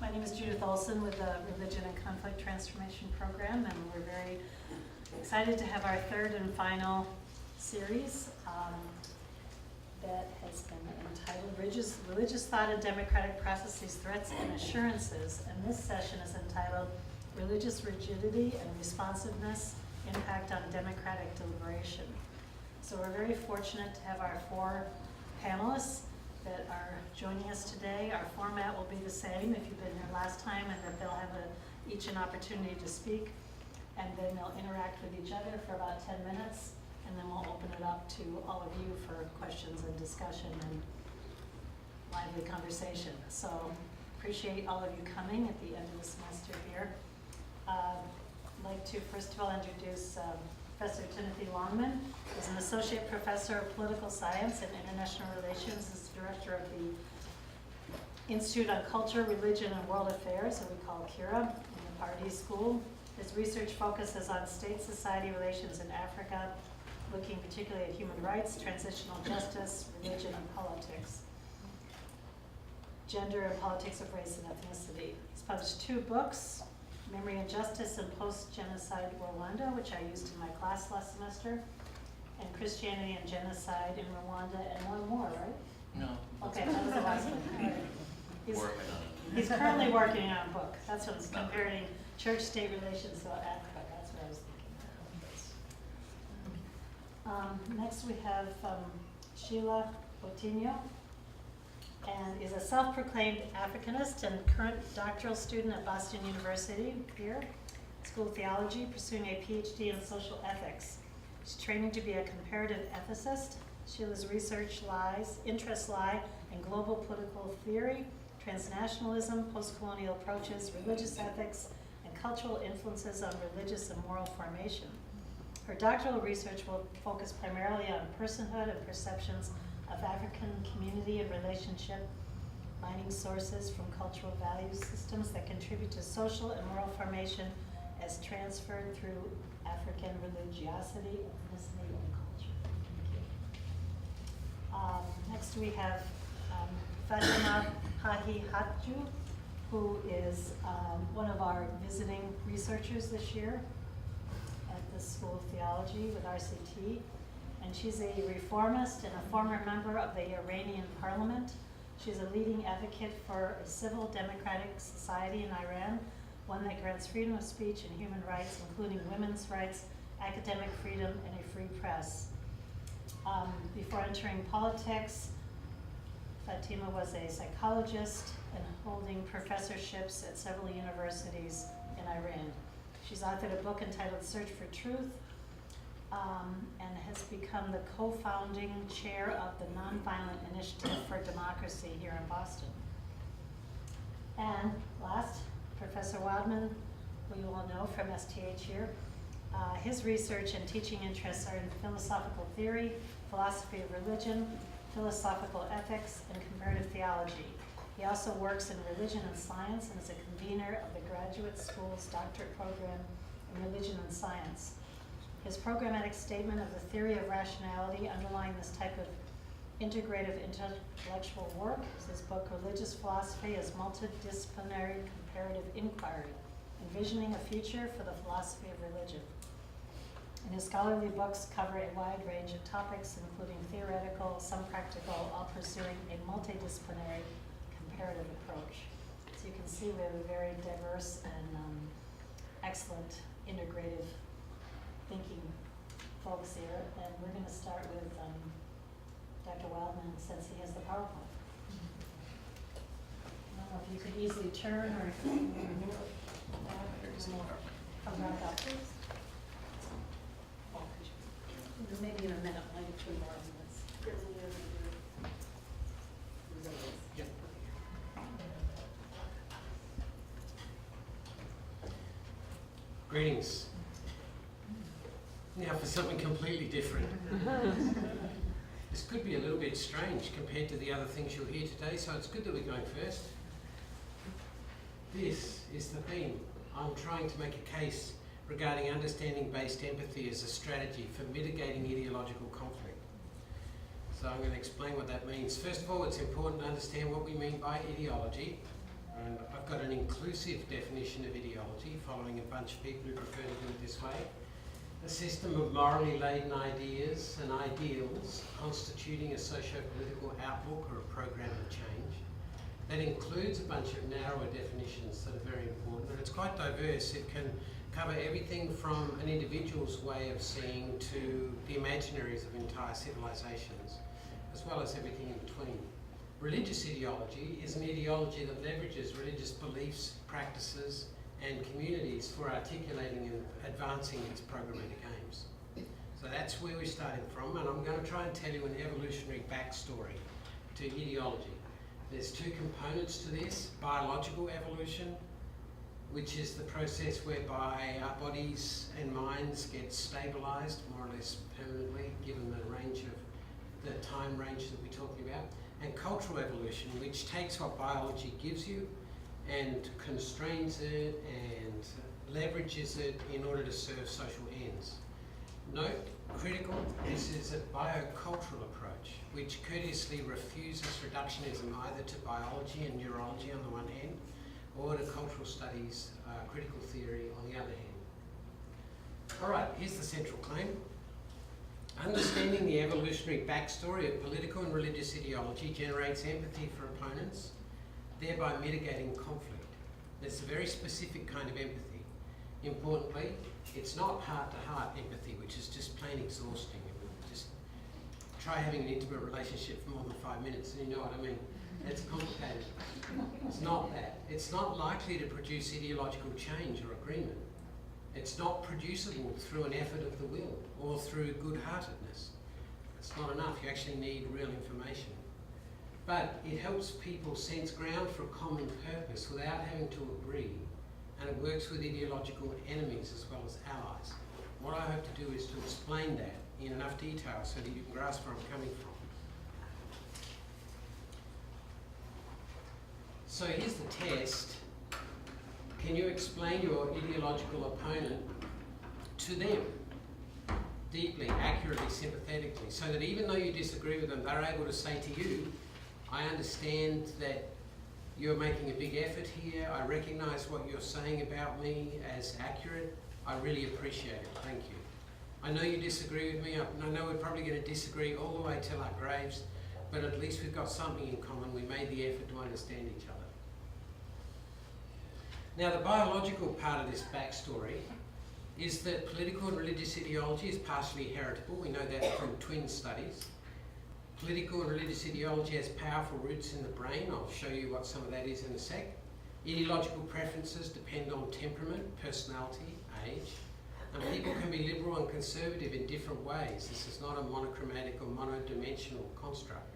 My name is Judith Olson with the Religion and Conflict Transformation Program, and we're very excited to have our third and final series that has been entitled Religious Thought and Democratic Processes, Threats and Assurances. And this session is entitled Religious Rigidity and Responsiveness, Impact on Democratic Deliberation. So we're very fortunate to have our four panelists that are joining us today. Our format will be the same if you've been here last time, and that they'll have each an opportunity to speak, and then they'll interact with each other for about 10 minutes, and then we'll open it up to all of you for questions and discussion and lively conversation. So appreciate all of you coming at the end of the semester here. I'd like to first of all introduce Professor Timothy Longman. He's an associate professor of political science and international relations. He's director of the Institute on Culture, Religion, and World Affairs, that we call KIRA, in the Pardee School. His research focuses on state-society relations in Africa, looking particularly at human rights, transitional justice, religion, and politics, gender and politics of race and ethnicity. He's published 2 books, Memory and Justice in Post-Genocide Rwanda, which I used in my class last semester, and Christianity and Genocide in Rwanda, and one more, right? No. Okay, that was the last one. All right. Working on it. He's currently working on a book. That's what it's comparing church-state relations to Africa. That's what I was thinking. Next we have Sheila Virginia, and is a self-proclaimed Africanist and current doctoral student at Boston University here, School of Theology, pursuing a PhD in social ethics. She's training to be a comparative ethicist. Sheila's interests lie in global political theory, transnationalism, post-colonial approaches, religious ethics, and cultural influences on religious and moral formation. Her doctoral research will focus primarily on personhood and perceptions of African community and relationship, mining sources from cultural value systems that contribute to social and moral formation as transferred through African religiosity, ethnicity, and culture. Thank you. Next we have Fatemeh Haghighatjoo, who is one of our visiting researchers this year at the School of Theology with RCT. And she's a reformist and a former member of the Iranian parliament. She's a leading advocate for a civil democratic society in Iran, one that grants freedom of speech and human rights, including women's rights, academic freedom, and a free press. Before entering politics, Fatemeh was a psychologist and holding professorships at several universities in Iran. She's authored a book entitled Search for Truth, and has become the co-founding chair of the Nonviolent Initiative for Democracy here in Boston. And last, Professor Wildman, who you all know from STH here. His research and teaching interests are in philosophical theory, philosophy of religion, philosophical ethics, and comparative theology. He also works in religion and science and is a convener of the Graduate School's doctorate program in religion and science. His programmatic statement of the theory of rationality underlying this type of integrative intellectual work is his book, Religious Philosophy as Multidisciplinary Comparative Inquiry, Envisioning a Future for the Philosophy of Religion. And his scholarly books cover a wide range of topics, including theoretical, some practical, all pursuing a multidisciplinary comparative approach. So you can see we have a very diverse and excellent integrative thinking folks here, and we're going to start with Dr. Wildman, since he has the PowerPoint. I don't know if you could easily turn, or if you can come back up. Maybe in a minute, maybe 2 more minutes. Yep. Greetings. Now for something completely different. This could be a little bit strange compared to the other things you'll hear today, so it's good that we're going first. This is the theme. I'm trying to make a case regarding understanding-based empathy as a strategy for mitigating ideological conflict. So I'm going to explain what that means. First of all, it's important to understand what we mean by ideology. And I've got an inclusive definition of ideology, following a bunch of people who prefer to do it this way. A system of morally laden ideas and ideals constituting a socio-political outlook or a program of change. That includes a bunch of narrower definitions that are very important, and it's quite diverse. It can cover everything from an individual's way of seeing to the imaginaries of entire civilizations, as well as everything in between. Religious ideology is an ideology that leverages religious beliefs, practices, and communities for articulating and advancing its programmatic aims. So that's where we're starting from, and I'm going to try and tell you an evolutionary backstory to ideology. There's two components to this: biological evolution, which is the process whereby our bodies and minds get stabilized more or less permanently, given the range of the time range that we're talking about, and cultural evolution, which takes what biology gives you and constrains it and leverages it in order to serve social ends. Note, critical, this is a biocultural approach, which courteously refuses reductionism either to biology and neurology on the one hand, or to cultural studies, critical theory on the other hand. All right, here's the central claim. Understanding the evolutionary backstory of political and religious ideology generates empathy for opponents, thereby mitigating conflict. It's a very specific kind of empathy. Importantly, it's not heart-to-heart empathy, which is just plain exhausting. Just try having an intimate relationship for more than 5 minutes and you know what I mean. It's complicated. It's not that. It's not likely to produce ideological change or agreement. It's not producible through an effort of the will or through good-heartedness. It's not enough. You actually need real information. But it helps people sense ground for a common purpose without having to agree, and it works with ideological enemies as well as allies. What I hope to do is to explain that in enough detail so that you can grasp where I'm coming from. So here's the test. Can you explain your ideological opponent to them deeply, accurately, sympathetically, so that even though you disagree with them, they're able to say to you, I understand that you're making a big effort here. I recognize what you're saying about me as accurate. I really appreciate it. Thank you. I know you disagree with me. I know we're probably going to disagree all the way till our graves, but at least we've got something in common. We made the effort to understand each other. Now, the biological part of this backstory is that political and religious ideology is partially heritable. We know that from twin studies. Political and religious ideology has powerful roots in the brain. I'll show you what some of that is in a sec. Ideological preferences depend on temperament, personality, age, and people can be liberal and conservative in different ways. This is not a monochromatic or monodimensional construct.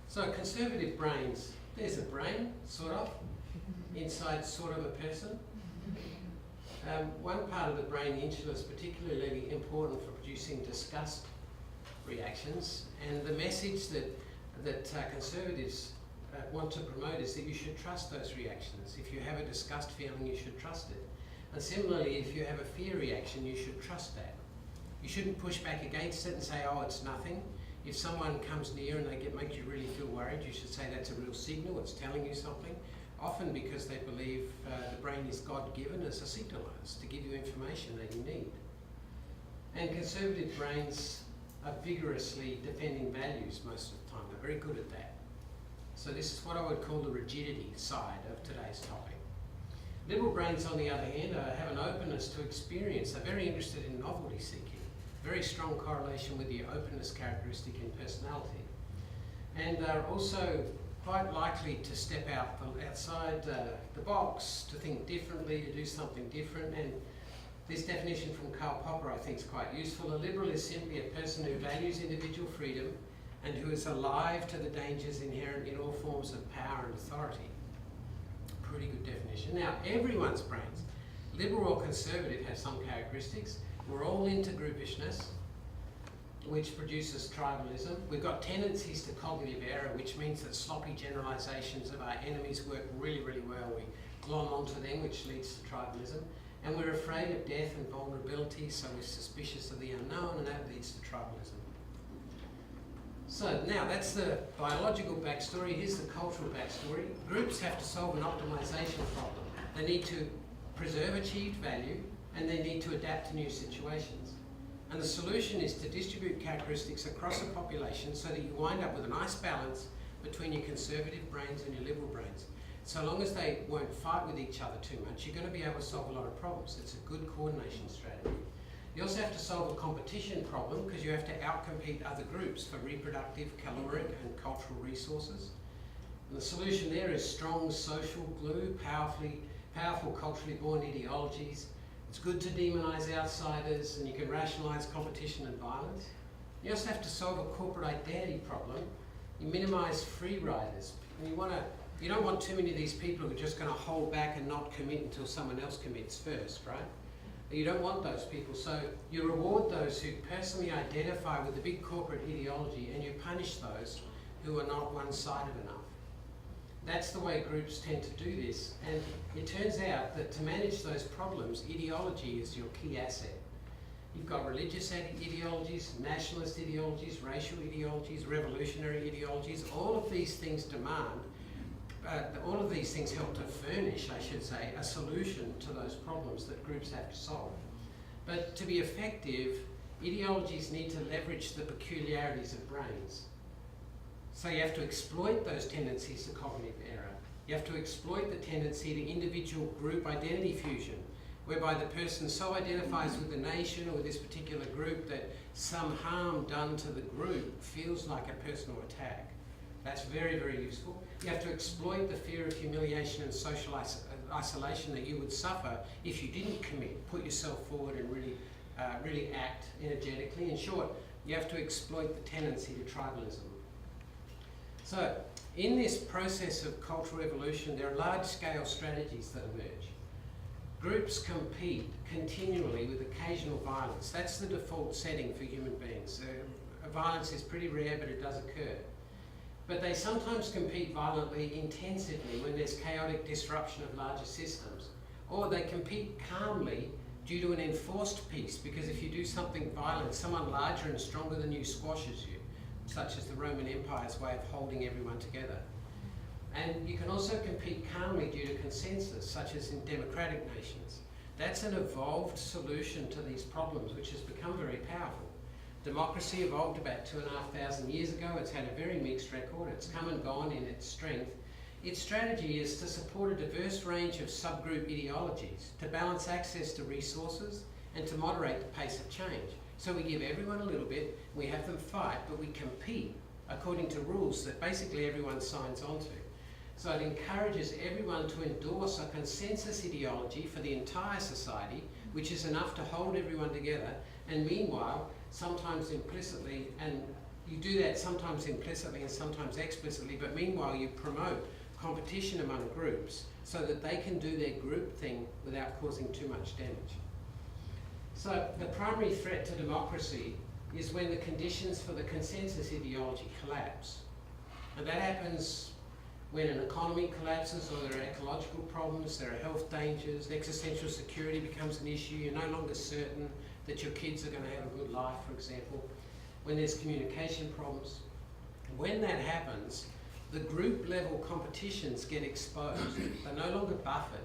So conservative brains, there's a brain, sort of, inside sort of a person. One part of the brain, the insula, is particularly important for producing disgust reactions, and the message that conservatives want to promote is that you should trust those reactions. If you have a disgust feeling, you should trust it. And similarly, if you have a fear reaction, you should trust that. You shouldn't push back against it and say, oh, it's nothing. If someone comes near and they make you really feel worried, you should say that's a real signal, it's telling you something. Often because they believe the brain is God-given as a signalizer to give you information that you need. And conservative brains are vigorously defending values most of the time. They're very good at that. So this is what I would call the rigidity side of today's topic. Liberal brains, on the other hand, have an openness to experience. They're very interested in novelty seeking. Very strong correlation with the openness characteristic in personality. And they're also quite likely to step outside the box, to think differently, to do something different. And this definition from Karl Popper I think is quite useful. A liberal is simply a person who values individual freedom and who is alive to the dangers inherent in all forms of power and authority. Pretty good definition. Now, everyone's brains, liberal or conservative, have some characteristics. We're all into groupishness, which produces tribalism. We've got tendencies to cognitive error, which means that sloppy generalizations of our enemies work really, really well. We glom onto them, which leads to tribalism. And we're afraid of death and vulnerability, so we're suspicious of the unknown, and that leads to tribalism. So now that's the biological backstory. Here's the cultural backstory. Groups have to solve an optimization problem. They need to preserve achieved value, and they need to adapt to new situations. And the solution is to distribute characteristics across a population so that you wind up with a nice balance between your conservative brains and your liberal brains. So long as they won't fight with each other too much, you're going to be able to solve a lot of problems. It's a good coordination strategy. You also have to solve a competition problem because you have to outcompete other groups for reproductive, caloric, and cultural resources. And the solution there is strong social glue, powerful culturally born ideologies. It's good to demonize outsiders, and you can rationalize competition and violence. You also have to solve a corporate identity problem. You minimize free riders. And you don't want too many of these people who are just going to hold back and not commit until someone else commits first, right? You don't want those people, so you reward those who personally identify with the big corporate ideology, and you punish those who are not one-sided enough. That's the way groups tend to do this, and it turns out that to manage those problems, ideology is your key asset. You've got religious ideologies, nationalist ideologies, racial ideologies, revolutionary ideologies. All of these things all of these things help to furnish, I should say, a solution to those problems that groups have to solve. But to be effective, ideologies need to leverage the peculiarities of brains. So you have to exploit those tendencies to cognitive error. You have to exploit the tendency to individual group identity fusion, whereby the person so identifies with the nation or with this particular group that some harm done to the group feels like a personal attack. That's very, very useful. You have to exploit the fear of humiliation and social isolation that you would suffer if you didn't commit, put yourself forward and really act energetically. In short, you have to exploit the tendency to tribalism. So, in this process of cultural evolution, there are large-scale strategies that emerge. Groups compete continually with occasional violence. That's the default setting for human beings. Violence is pretty rare, but it does occur. But they sometimes compete violently, intensively, when there's chaotic disruption of larger systems. Or they compete calmly due to an enforced peace, because if you do something violent, someone larger and stronger than you squashes you, such as the Roman Empire's way of holding everyone together. And you can also compete calmly due to consensus, such as in democratic nations. That's an evolved solution to these problems, which has become very powerful. Democracy evolved about 2,500 years ago. It's had a very mixed record. It's come and gone in its strength. Its strategy is to support a diverse range of subgroup ideologies, to balance access to resources, and to moderate the pace of change. So we give everyone a little bit, we have them fight, but we compete according to rules that basically everyone signs on to. So it encourages everyone to endorse a consensus ideology for the entire society, which is enough to hold everyone together, and meanwhile, sometimes implicitly, and you do that sometimes implicitly and sometimes explicitly, but meanwhile you promote competition among groups so that they can do their group thing without causing too much damage. So the primary threat to democracy is when the conditions for the consensus ideology collapse. And that happens when an economy collapses, or there are ecological problems, there are health dangers, existential security becomes an issue, you're no longer certain that your kids are going to have a good life, for example, when there's communication problems. When that happens, the group level competitions get exposed. They're no longer buffered.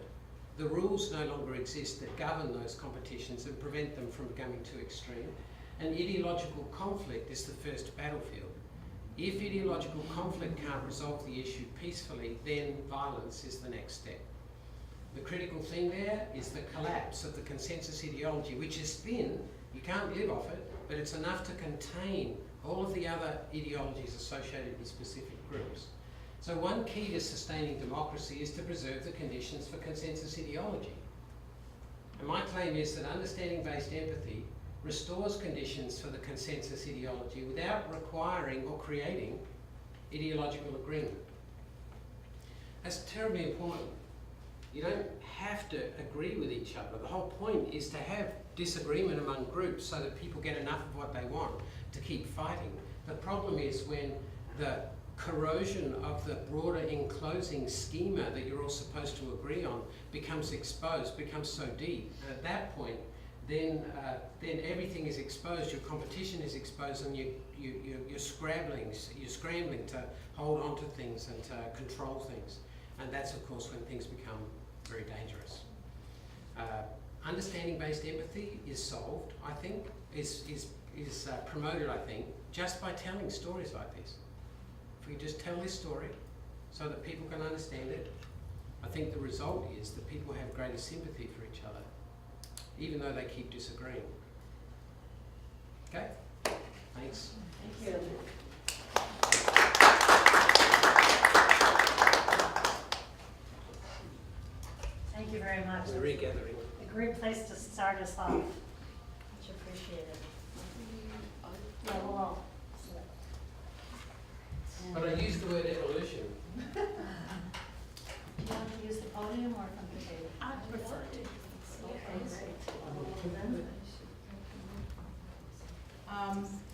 The rules no longer exist that govern those competitions and prevent them from becoming too extreme. And ideological conflict is the first battlefield. If ideological conflict can't resolve the issue peacefully, then violence is the next step. The critical thing there is the collapse of the consensus ideology, which is thin, you can't live off it, but it's enough to contain all of the other ideologies associated with specific groups. So one key to sustaining democracy is to preserve the conditions for consensus ideology. And my claim is that understanding-based empathy restores conditions for the consensus ideology without requiring or creating ideological agreement. That's terribly important. You don't have to agree with each other. The whole point is to have disagreement among groups so that people get enough of what they want to keep fighting. The problem is when the corrosion of the broader enclosing schema that you're all supposed to agree on becomes exposed, becomes so deep. And at that point, then everything is exposed. Your competition is exposed, and you're scrambling to hold on to things and to control things, and that's of course when things become very dangerous. Understanding-based empathy is solved, I think, is promoted, I think, just by telling stories like this. If we just tell this story so that people can understand it, I think the result is that people have greater sympathy for each other, even though they keep disagreeing. Okay? Thanks. Thank you. Thank you very much. We're regathering. A great place to start us off. Much appreciated. Yeah, we'll all sit. But I used the word evolution. Do you want to use the podium or from the table? I prefer to. Okay,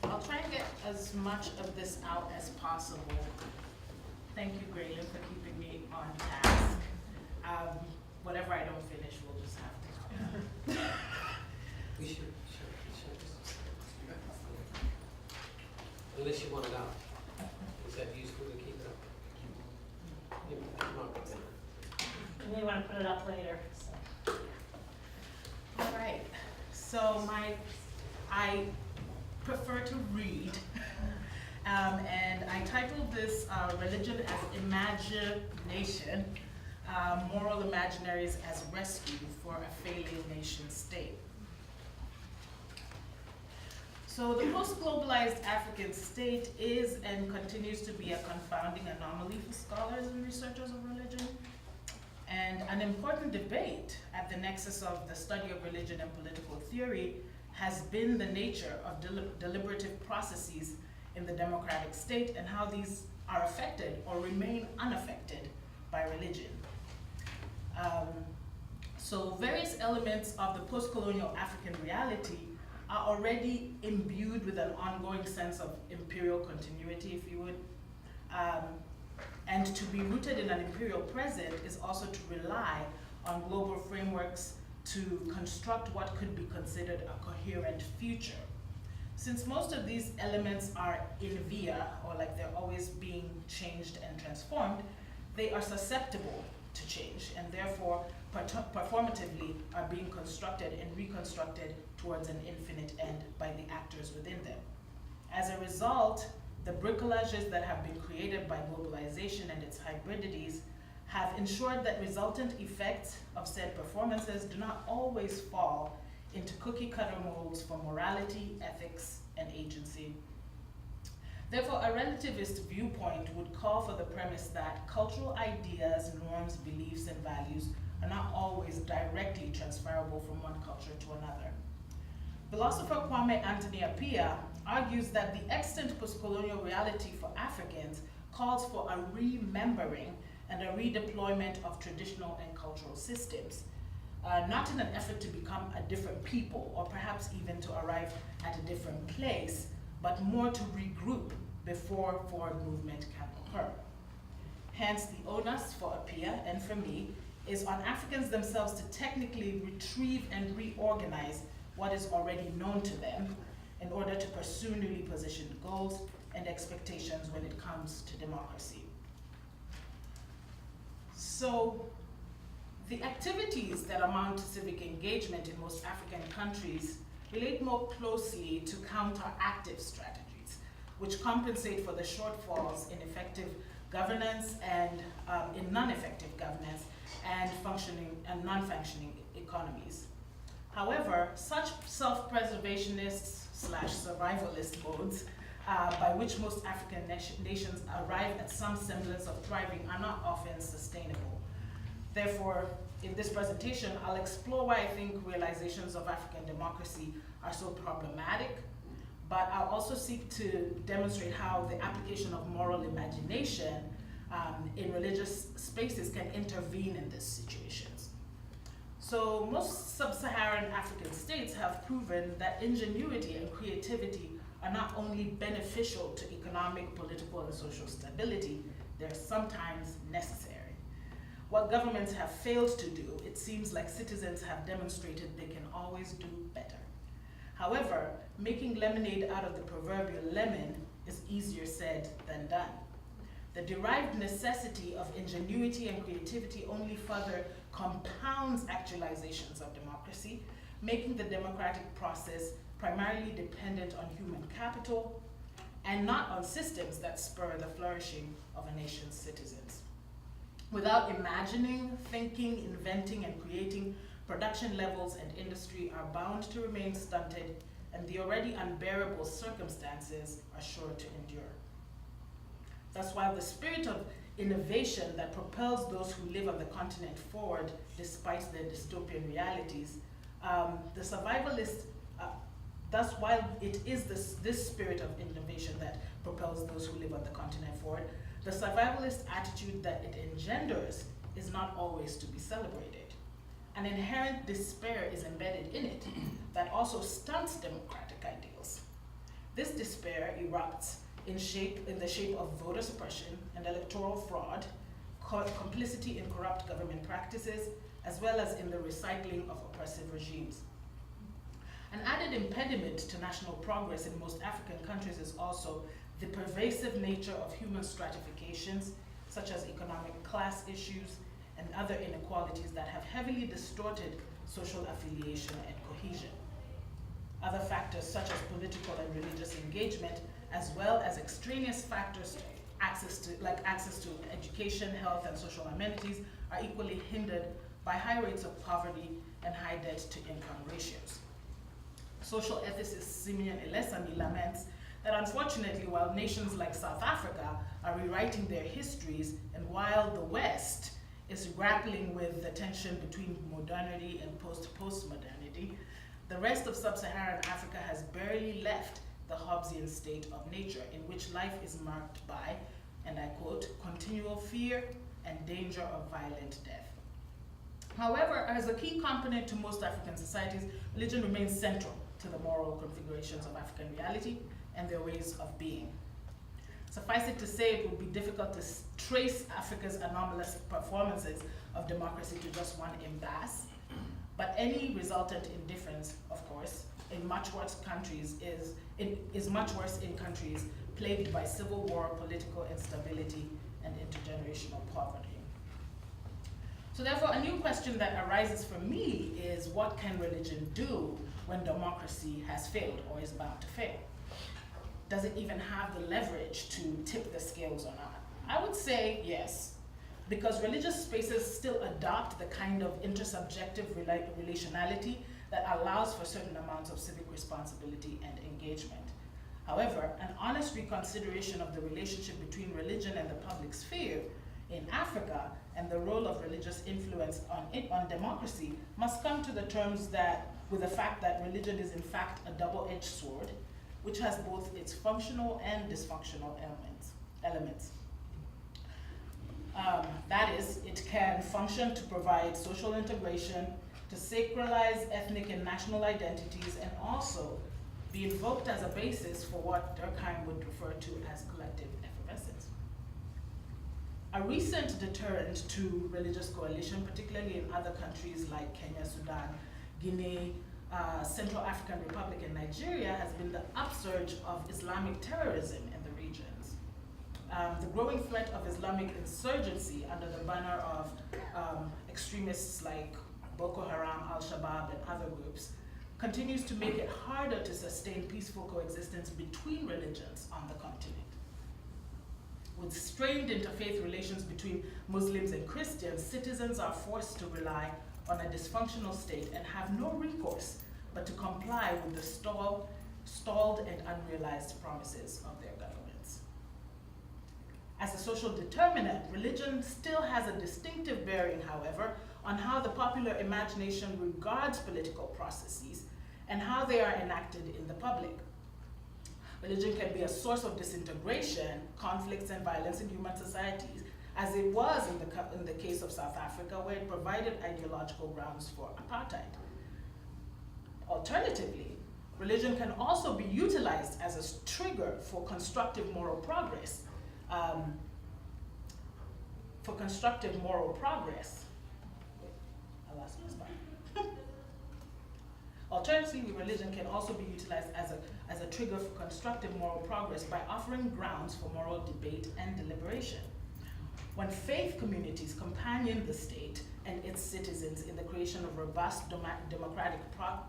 I'll try and get as much of this out as possible. Thank you, Graylin, for keeping me on task. Whatever I don't finish, we'll just have to. We should. Unless you want it up. Is that useful to keep it up? Yeah, it might be better. You may want to put it up later. So. All right. So I prefer to read, and I titled this "Religion as Imagination: Moral Imaginaries as Rescue for a Failing Nation State." So the post-globalized African state is and continues to be a confounding anomaly for scholars and researchers of religion, and an important debate at the nexus of the study of religion and political theory has been the nature of deliberative processes in the democratic state and how these are affected or remain unaffected by religion. So various elements of the post-colonial African reality are already imbued with an ongoing sense of imperial continuity, if you would. And to be rooted in an imperial present is also to rely on global frameworks to construct what could be considered a coherent future. Since most of these elements are in via, or like they're always being changed and transformed, they are susceptible to change, and therefore performatively are being constructed and reconstructed towards an infinite end by the actors within them. As a result, the bricolages that have been created by globalization and its hybridities have ensured that resultant effects of said performances do not always fall into cookie-cutter molds for morality, ethics, and agency. Therefore, a relativist viewpoint would call for the premise that cultural ideas, norms, beliefs, and values are not always directly transferable from one culture to another. Philosopher Kwame Anthony Appiah argues that the extant postcolonial reality for Africans calls for a remembering and a redeployment of traditional and cultural systems, not in an effort to become a different people or perhaps even to arrive at a different place, but more to regroup before forward movement can occur. Hence, the onus for Appiah and for me is on Africans themselves to technically retrieve and reorganize what is already known to them in order to pursue newly positioned goals and expectations when it comes to democracy. So, the activities that amount to civic engagement in most African countries relate more closely to counteractive strategies, which compensate for the shortfalls in effective governance and in non-effective governance and functioning and non-functioning economies. However, such self-preservationist / survivalist modes by which most African nations arrive at some semblance of thriving are not often sustainable. Therefore, in this presentation, I'll explore why I think realizations of African democracy are so problematic, but I'll also seek to demonstrate how the application of moral imagination in religious spaces can intervene in these situations. So most sub-Saharan African states have proven that ingenuity and creativity are not only beneficial to economic, political, and social stability, they're sometimes necessary. what governments have failed to do, it seems like citizens have demonstrated they can always do better. However, making lemonade out of the proverbial lemon is easier said than done. The derived necessity of ingenuity and creativity only further compounds actualizations of democracy, making the democratic process primarily dependent on human capital and not on systems that spur the flourishing of a nation's citizens. Without imagining, thinking, inventing, and creating, production levels and industry are bound to remain stunted, and the already unbearable circumstances are sure to endure. Thus, while the spirit of innovation that propels those who live on the continent forward despite their dystopian realities, the survivalist, thus while it is this spirit of innovation that propels those who live on the continent forward, the survivalist attitude that it engenders is not always to be celebrated. An inherent despair is embedded in it that also stunts democratic ideals. This despair erupts in the shape of voter suppression and electoral fraud, complicity in corrupt government practices, as well as in the recycling of oppressive regimes. An added impediment to national progress in most African countries is also the pervasive nature of human stratifications, such as economic class issues and other inequalities that have heavily distorted social affiliation and cohesion. Other factors such as political and religious engagement, as well as extraneous factors access to education, health, and social amenities, are equally hindered by high rates of poverty and high debt-to-income ratios. Social ethicist Simeon Elesami laments that unfortunately, while nations like South Africa are rewriting their histories, and while the West is grappling with the tension between modernity and post-modernity, the rest of sub-Saharan Africa has barely left the Hobbesian state of nature, in which life is marked by, and I quote, continual fear and danger of violent death. However, as a key component to most African societies, religion remains central to the moral configurations of African reality and their ways of being. Suffice it to say, it would be difficult to trace Africa's anomalous performances of democracy to just one impasse, but any resultant indifference, of course, in much worse countries is much worse in countries plagued by civil war, political instability, and intergenerational poverty. So therefore, a new question that arises for me is, what can religion do when democracy has failed or is bound to fail? Does it even have the leverage to tip the scales or not? I would say yes, because religious spaces still adopt the kind of intersubjective relationality that allows for certain amounts of civic responsibility and engagement. However, an honest reconsideration of the relationship between religion and the public sphere in Africa and the role of religious influence on democracy must come to the terms with the fact that religion is in fact a double-edged sword, which has both its functional and dysfunctional elements. That is, it can function to provide social integration, to sacralize ethnic and national identities, and also be invoked as a basis for what Durkheim would refer to as collective effervescence. A recent deterrent to religious coalition, particularly in other countries like Kenya, Sudan, Guinea, Central African Republic, and Nigeria, has been the upsurge of Islamic terrorism in the regions. The growing threat of Islamic insurgency under the banner of extremists like Boko Haram, Al-Shabaab, and other groups continues to make it harder to sustain peaceful coexistence between religions on the continent. With strained interfaith relations between Muslims and Christians, citizens are forced to rely on a dysfunctional state and have no recourse but to comply with the stalled and unrealized promises of their governments. As a social determinant, religion still has a distinctive bearing, however, on how the popular imagination regards political processes and how they are enacted in the public. Religion can be a source of disintegration, conflicts, and violence in human societies, as it was in the case of South Africa, where it provided ideological grounds for apartheid. Alternatively, religion can also be utilized as a trigger for constructive moral progress. for constructive moral progress. I lost my spot. Alternatively, religion can also be utilized as a trigger for constructive moral progress by offering grounds for moral debate and deliberation. When faith communities companion the state and its citizens in the creation of robust democratic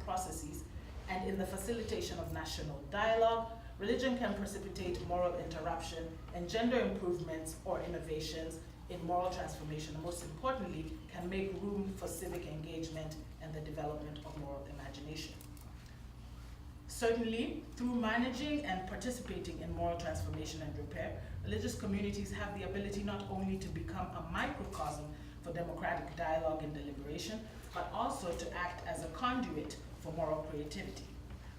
processes and in the facilitation of national dialogue, religion can precipitate moral interruption, engender improvements or innovations in moral transformation, and most importantly, can make room for civic engagement and the development of moral imagination. Certainly, through managing and participating in moral transformation and repair, religious communities have the ability not only to become a microcosm for democratic dialogue and deliberation, but also to act as a conduit for moral creativity.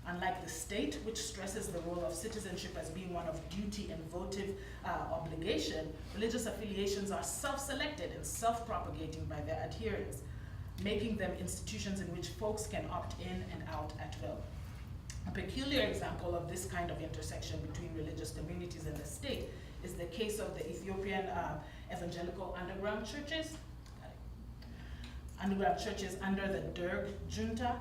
Unlike the state, which stresses the role of citizenship as being one of duty and votive obligation, religious affiliations are self-selected and self-propagating by their adherents, making them institutions in which folks can opt in and out at will. A peculiar example of this kind of intersection between religious communities and the state is the case of the Ethiopian evangelical underground churches under the Derg junta.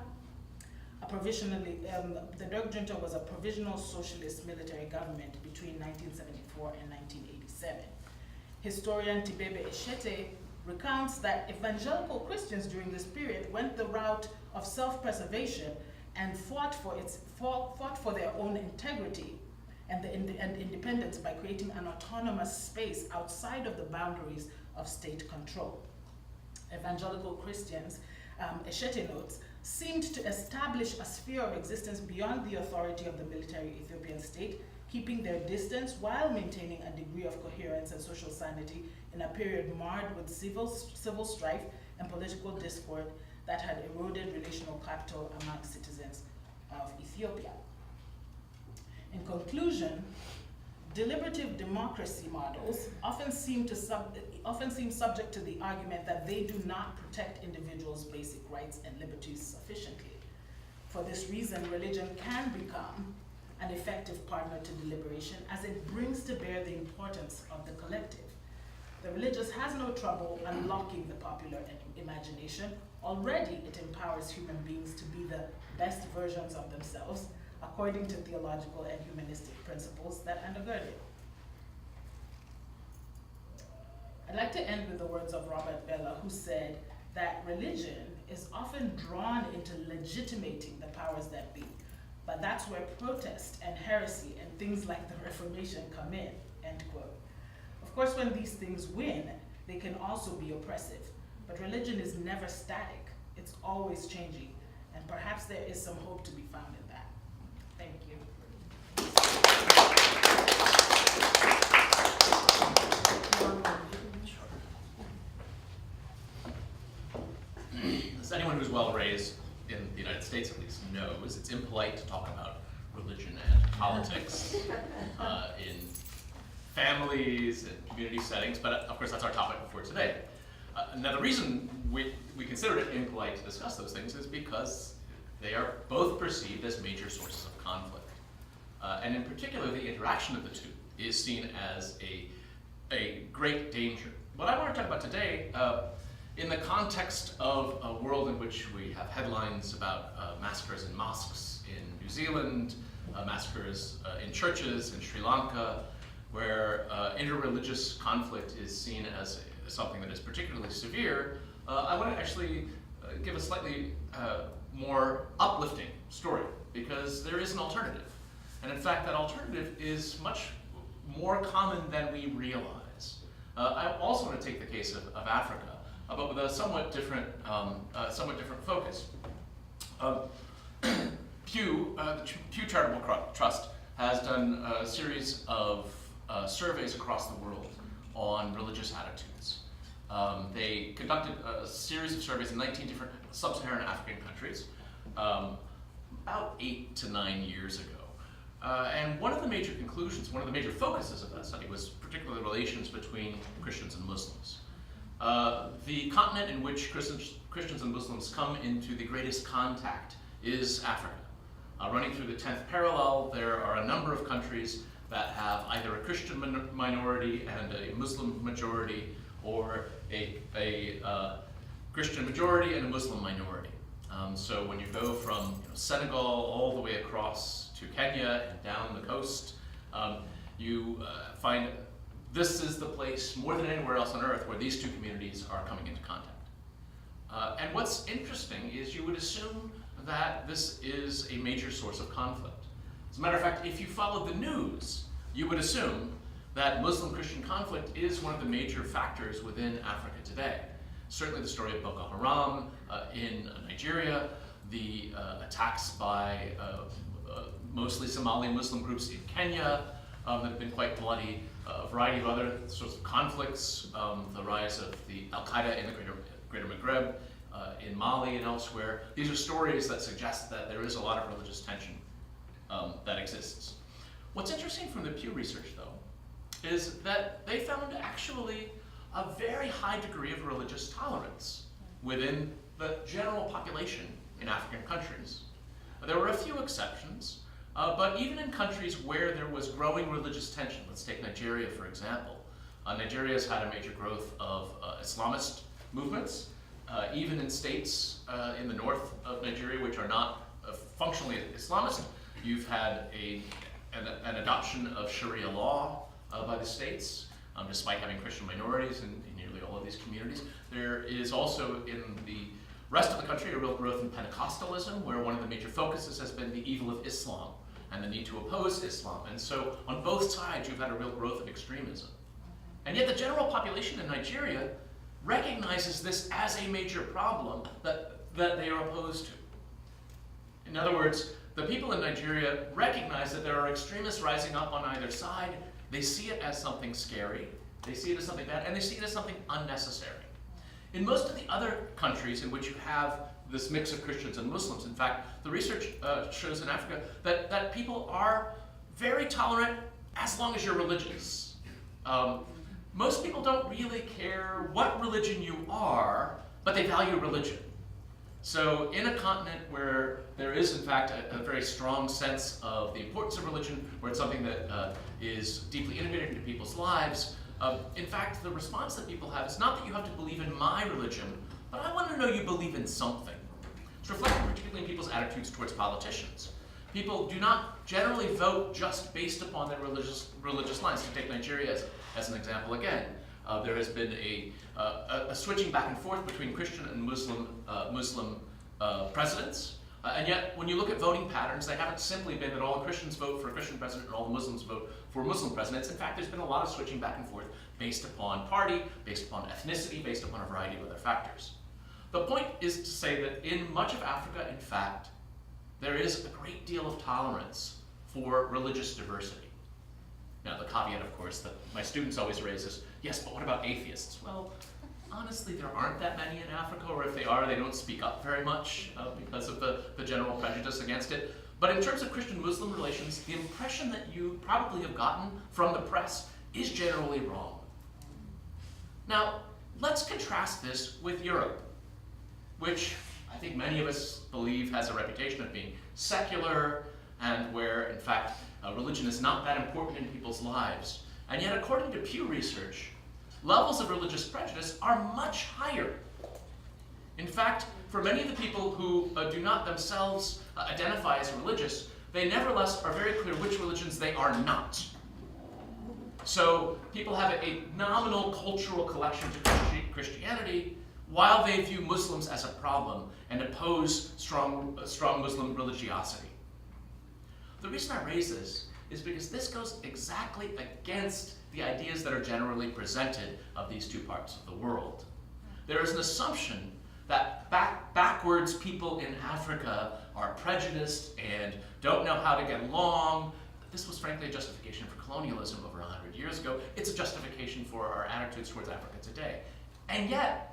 The Derg junta was a provisional socialist military government between 1974 and 1987. Historian Tibebe Eshete recounts that evangelical Christians during this period went the route of self-preservation and fought for their own integrity and independence by creating an autonomous space outside of the boundaries of state control. Evangelical Christians, Eshete notes, seemed to establish a sphere of existence beyond the authority of the military Ethiopian state, keeping their distance while maintaining a degree of coherence and social sanity in a period marred with civil strife and political discord that had eroded relational capital among citizens of Ethiopia. In conclusion, deliberative democracy models often seem subject to the argument that they do not protect individuals' basic rights and liberties sufficiently. For this reason, religion can become an effective partner to deliberation as it brings to bear the importance of the collective. The religious has no trouble unlocking the popular imagination. Already, it empowers human beings to be the best versions of themselves, according to theological and humanistic principles that undergird it. I'd like to end with the words of Robert Bellah, who said that religion is often drawn into legitimating the powers that be, but that's where protest and heresy and things like the Reformation come in, end quote. Of course, when these things win, they can also be oppressive, but religion is never static. It's always changing, and perhaps there is some hope to be found in that. Thank you. As anyone who's well raised in the United States at least knows, it's impolite to talk about religion and politics in families and community settings, but of course that's our topic for today. Now the reason we consider it impolite to discuss those things is because they are both perceived as major sources of conflict. And in particular, the interaction of the two is seen as a great danger. What I want to talk about today, in the context of a world in which we have headlines about massacres in mosques in New Zealand, massacres in churches in Sri Lanka, where interreligious conflict is seen as something that is particularly severe, I want to actually give a slightly more uplifting story, because there is an alternative. And in fact, that alternative is much more common than we realize. I also want to take the case of Africa, but with a somewhat different focus. Pew, the Pew Charitable Trust has done a series of surveys across the world on religious attitudes. They conducted a series of surveys in 19 different sub-Saharan African countries about 8 to 9 years ago. And one of the major conclusions, one of the major focuses of that study was particularly relations between Christians and Muslims. The continent in which Christians and Muslims come into the greatest contact is Africa. Running through the 10th parallel, there are a number of countries that have either a Christian minority and a Muslim majority, or a Christian majority and a Muslim minority. So when you go from Senegal all the way across to Kenya and down the coast, you find this is the place more than anywhere else on earth where these two communities are coming into contact. And what's interesting is you would assume that this is a major source of conflict. As a matter of fact, if you followed the news, you would assume that Muslim-Christian conflict is one of the major factors within Africa today. Certainly the story of Boko Haram in Nigeria, the attacks by mostly Somali Muslim groups in Kenya that have been quite bloody, a variety of other sorts of conflicts, the rise of the Al-Qaeda in the Greater Maghreb, in Mali and elsewhere. These are stories that suggest that there is a lot of religious tension that exists. What's interesting from the Pew research, though, is that they found actually a very high degree of religious tolerance within the general population in African countries. There were a few exceptions, but even in countries where there was growing religious tension, let's take Nigeria for example. Nigeria has had a major growth of Islamist movements, even in states in the north of Nigeria which are not functionally Islamist. You've had an adoption of Sharia law by the states, despite having Christian minorities in nearly all of these communities. There is also in the rest of the country a real growth in Pentecostalism, where one of the major focuses has been the evil of Islam and the need to oppose Islam. And so on both sides you've had a real growth of extremism. And yet the general population in Nigeria recognizes this as a major problem that they are opposed to. In other words, the people in Nigeria recognize that there are extremists rising up on either side. They see it as something scary, they see it as something bad, and they see it as something unnecessary. In most of the other countries in which you have this mix of Christians and Muslims, in fact, the research shows in Africa that people are very tolerant as long as you're religious. Most people don't really care what religion you are, but they value religion. So in a continent where there is, in fact, a very strong sense of the importance of religion, where it's something that is deeply integrated into people's lives, in fact, the response that people have is not that you have to believe in my religion, but I want to know you believe in something. It's reflected particularly in people's attitudes towards politicians. People do not generally vote just based upon their religious lines. To take Nigeria as an example again, there has been a switching back and forth between Christian and Muslim presidents. And yet, when you look at voting patterns, they haven't simply been that all the Christians vote for a Christian president and all the Muslims vote for Muslim presidents. In fact, there's been a lot of switching back and forth based upon party, based upon ethnicity, based upon a variety of other factors. The point is to say that in much of Africa, in fact, there is a great deal of tolerance for religious diversity. Now, the caveat, of course, that my students always raise is, yes, but what about atheists? Well, honestly, there aren't that many in Africa, or if they are, they don't speak up very much because of the general prejudice against it. But in terms of Christian-Muslim relations, the impression that you probably have gotten from the press is generally wrong. Now, let's contrast this with Europe, which I think many of us believe has a reputation of being secular, and where, in fact, religion is not that important in people's lives. And yet, according to Pew Research, levels of religious prejudice are much higher. In fact, for many of the people who do not themselves identify as religious, they nevertheless are very clear which religions they are not. So people have a nominal cultural collection to Christianity, while they view Muslims as a problem and oppose strong Muslim religiosity. The reason I raise this is because this goes exactly against the ideas that are generally presented of these two parts of the world. There is an assumption that backwards people in Africa are prejudiced and don't know how to get along. This was frankly a justification for colonialism over 100 years ago. It's a justification for our attitudes towards Africa today. And yet,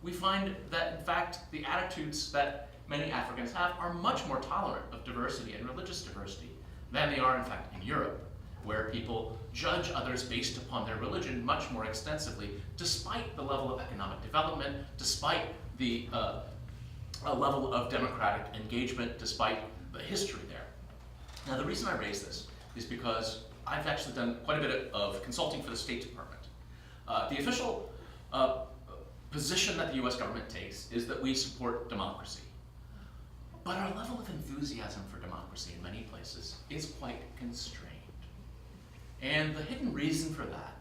we find that, in fact, the attitudes that many Africans have are much more tolerant of diversity and religious diversity than they are, in fact, in Europe, where people judge others based upon their religion much more extensively, despite the level of economic development, despite the level of democratic engagement, despite the history there. Now, the reason I raise this is because I've actually done quite a bit of consulting for the State Department. The official position that the US government takes is that we support democracy. But our level of enthusiasm for democracy in many places is quite constrained. And the hidden reason for that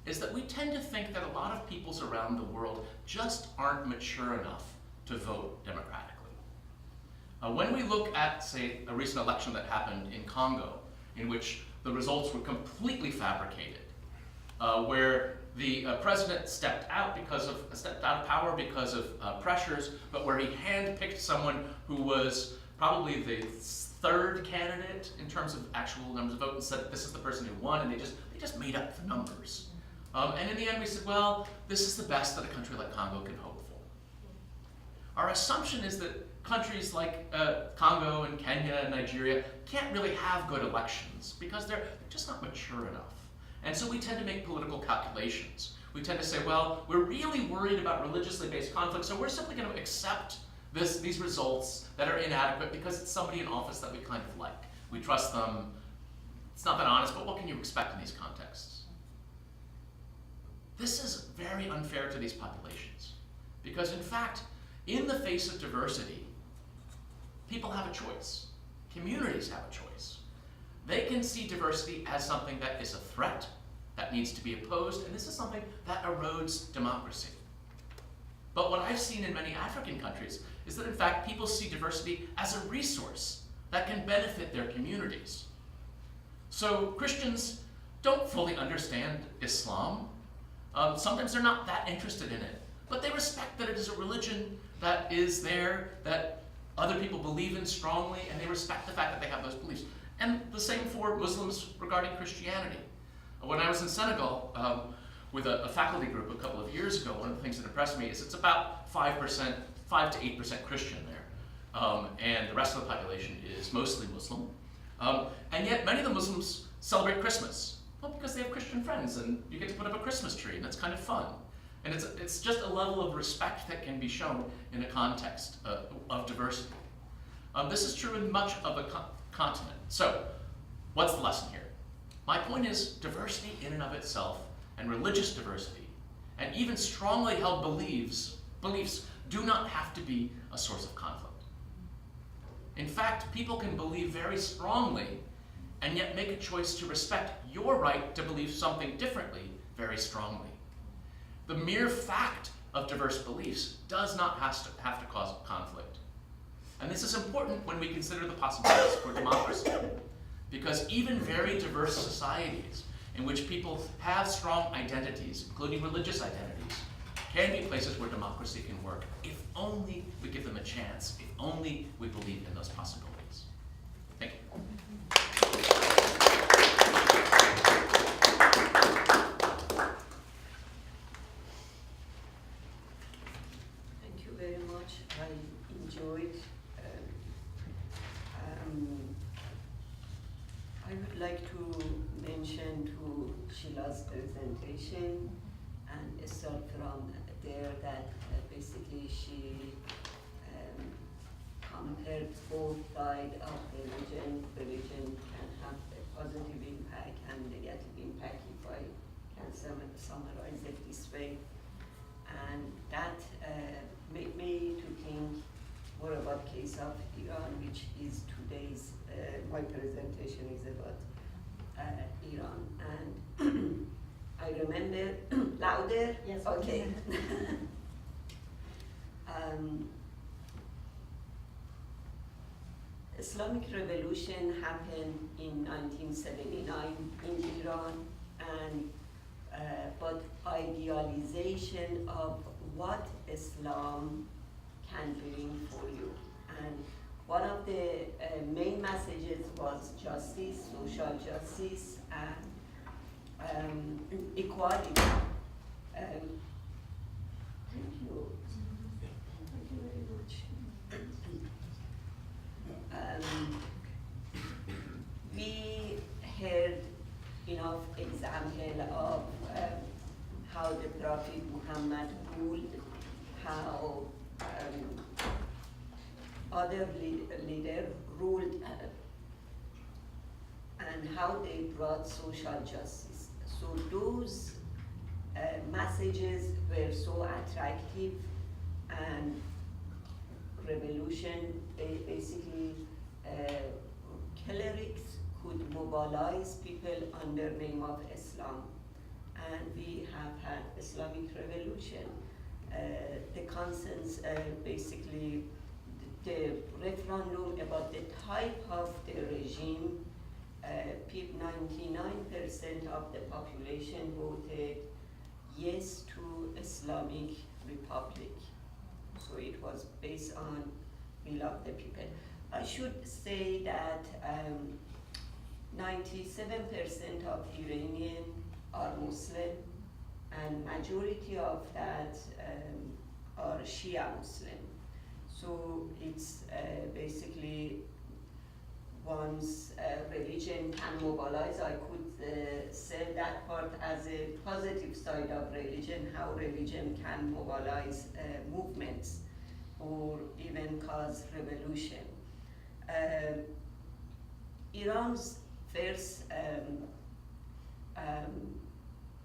is that we tend to think that a lot of peoples around the world just aren't mature enough to vote democratically. When we look at, say, a recent election that happened in Congo, in which the results were completely fabricated, where the president stepped out of power because of pressures, but where he handpicked someone who was probably the third candidate in terms of actual numbers of votes and said that this is the person who won, and they just made up the numbers. And in the end we said, well, this is the best that a country like Congo can hope for. Our assumption is that countries like Congo and Kenya and Nigeria can't really have good elections because they're just not mature enough. And so we tend to make political calculations. We tend to say, well, we're really worried about religiously based conflict, so we're simply going to accept these results that are inadequate because it's somebody in office that we kind of like. We trust them. It's not that honest, but what can you expect in these contexts? This is very unfair to these populations because, in fact, in the face of diversity, people have a choice. Communities have a choice. They can see diversity as something that is a threat, that needs to be opposed, and this is something that erodes democracy. But what I've seen in many African countries is that, in fact, people see diversity as a resource that can benefit their communities. So Christians don't fully understand Islam. Sometimes they're not that interested in it, but they respect that it is a religion that is there, that other people believe in strongly, and they respect the fact that they have those beliefs. And the same for Muslims regarding Christianity. When I was in Senegal with a faculty group a couple of years ago, one of the things that impressed me is it's about 5 to 8% Christian there. And the rest of the population is mostly Muslim. And yet many of the Muslims celebrate Christmas. Well, because they have Christian friends and you get to put up a Christmas tree and that's kind of fun. And it's just a level of respect that can be shown in a context of diversity. This is true in much of the continent. So, what's the lesson here? My point is diversity in and of itself, and religious diversity, and even strongly held beliefs do not have to be a source of conflict. In fact, people can believe very strongly and yet make a choice to respect your right to believe something differently very strongly. The mere fact of diverse beliefs does not have to cause conflict. And this is important when we consider the possibilities for democracy, because even very diverse societies in which people have strong identities, including religious identities, can be places where democracy can work if only we give them a chance, if only we believe in those possibilities. Thank you. Thank you very much. I enjoyed. I would like to mention to Sheila's presentation and start from there that basically she compared both sides of religion. Religion can have a positive impact and negative impact, if I can summarize it this way. And that made me to think more about case of Iran, which is today's, my presentation is about Iran. And I remember, louder? Yes. Okay. Islamic Revolution happened in 1979 in Iran, and but idealization of what Islam can bring for you. And one of the main messages was justice, social justice, and equality. Thank you. Thank you very much. We heard enough example of how the Prophet Muhammad ruled, how other leaders ruled, and how they brought social justice. So those messages were so attractive, and revolution, basically clerics could mobilize people under name of Islam. And we have had Islamic Revolution. The consensus, basically the referendum about the type of the regime, 99% of the population voted yes to Islamic Republic. So it was based on will of the people. I should say that 97% of Iranians are Muslim, and majority of that are Shia Muslim. So it's basically once religion can mobilize, I could say that part as a positive side of religion, how religion can mobilize movements or even cause revolution. Iran's first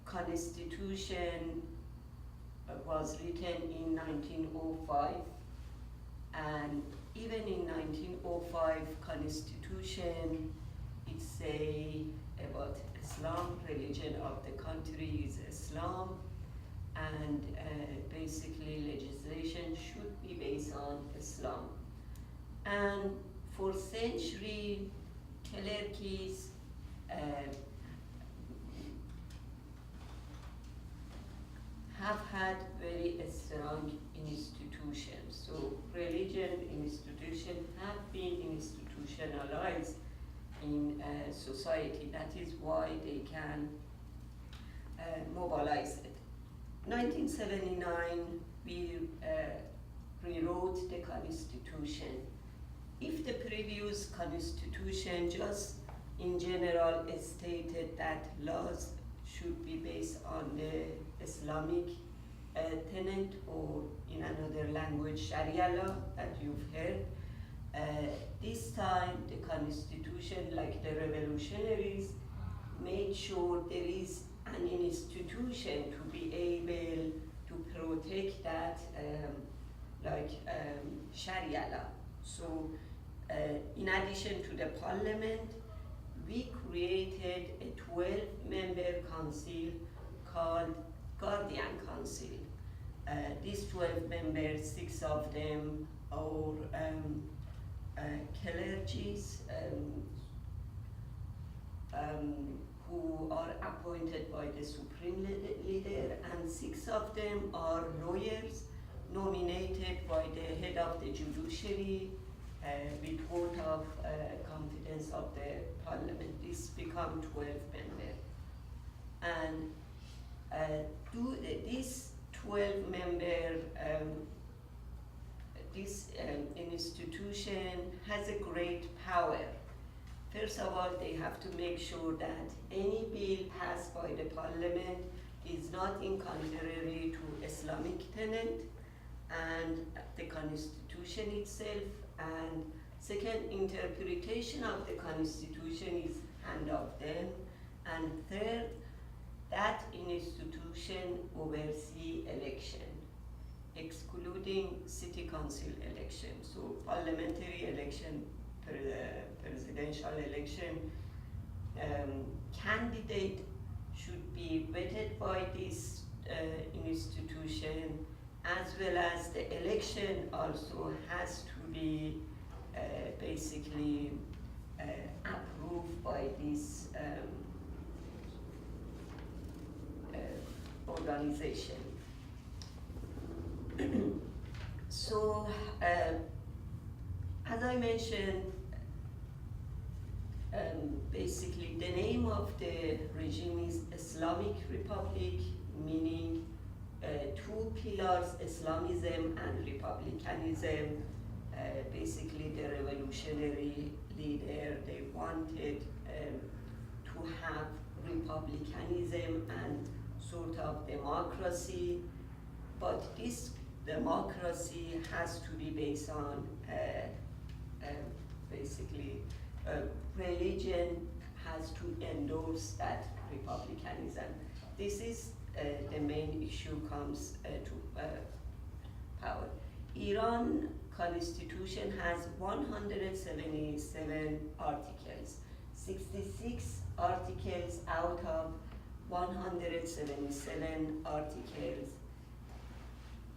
constitution was written in 1905, and even in 1905 constitution, it say about Islam, religion of the country is Islam, and basically legislation should be based on Islam. And for centuries, clerics have had very strong institutions. So religion institutions have been institutionalized in society. That is why they can mobilize it. 1979, we rewrote the constitution. If the previous constitution just in general stated that laws should be based on the Islamic tenet, or in another language, Sharia law that you've heard, this time the constitution, like the revolutionaries, made sure there is an institution to be able to protect that, Sharia law. So in addition to the parliament, we created a 12-member council called Guardian Council. These 12 members, 6 of them are clergies who are appointed by the supreme leader, and 6 of them are lawyers nominated by the head of the judiciary with vote of confidence of the parliament. This become 12 members. And this 12-member this institution has a great power. First of all, they have to make sure that any bill passed by the parliament is not in contrary to Islamic tenet and the constitution itself. And second, interpretation of the constitution is hand of them. And third, that institution oversee election, excluding city council election. So parliamentary election, presidential election, candidate should be vetted by this institution, as well as the election also has to be basically approved by this organization. So, as I mentioned, basically the name of the regime is Islamic Republic, meaning 2 pillars, Islamism and republicanism. Basically the revolutionary leader, they wanted to have republicanism and sort of democracy, but this democracy has to be based on basically religion has to endorse that republicanism. This is the main issue comes to power. Iran constitution has 177 articles. 66 articles out of 177 articles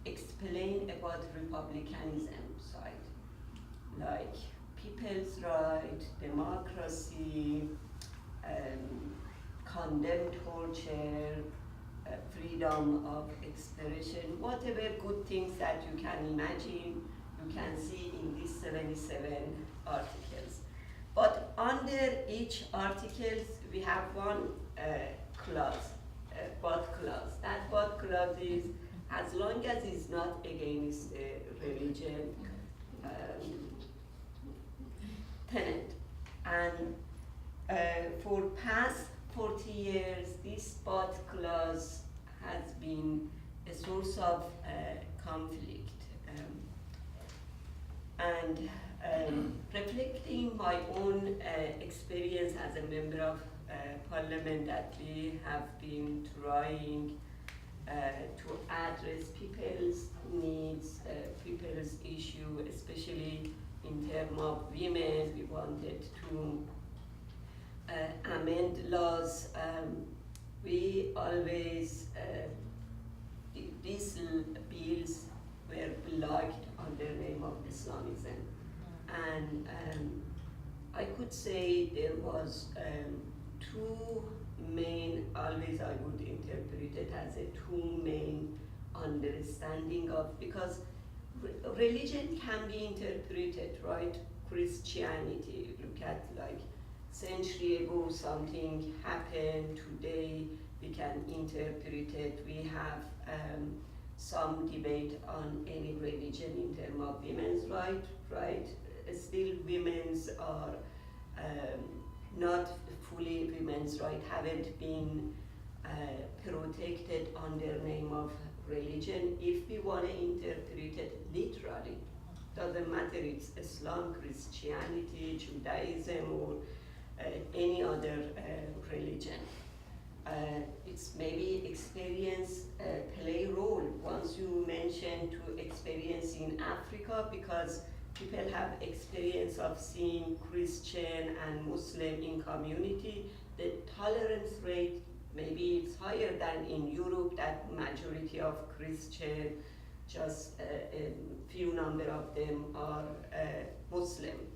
explain about republicanism side, like people's right, democracy, condemn torture, freedom of expression, whatever good things that you can imagine, you can see in these 77 articles. But under each article, we have one clause, but clause. That but clause is, as long as it's not against religion tenet. And for past 40 years, this but clause has been a source of conflict. Reflecting my own experience as a member of parliament, that we have been trying to address people's needs, people's issue, especially in terms of women. We wanted to amend laws. We always, these bills were blocked under the name of Islamism. And I could say there was two main, always I would interpret it as a two main understanding of, because religion can be interpreted, right? Christianity, look at like century ago something happened, today we can interpret it. We have some debate on any religion in terms of women's right, right? Still women's are not fully women's right, haven't been protected under name of religion. If we want to interpret it literally, doesn't matter it's Islam, Christianity, Judaism, or any other religion. It's maybe experience play role. Once you mention to experience in Africa, because people have experience of seeing Christian and Muslim in community, the tolerance rate maybe it's higher than in Europe, that majority of Christian, just a few number of them are Muslim.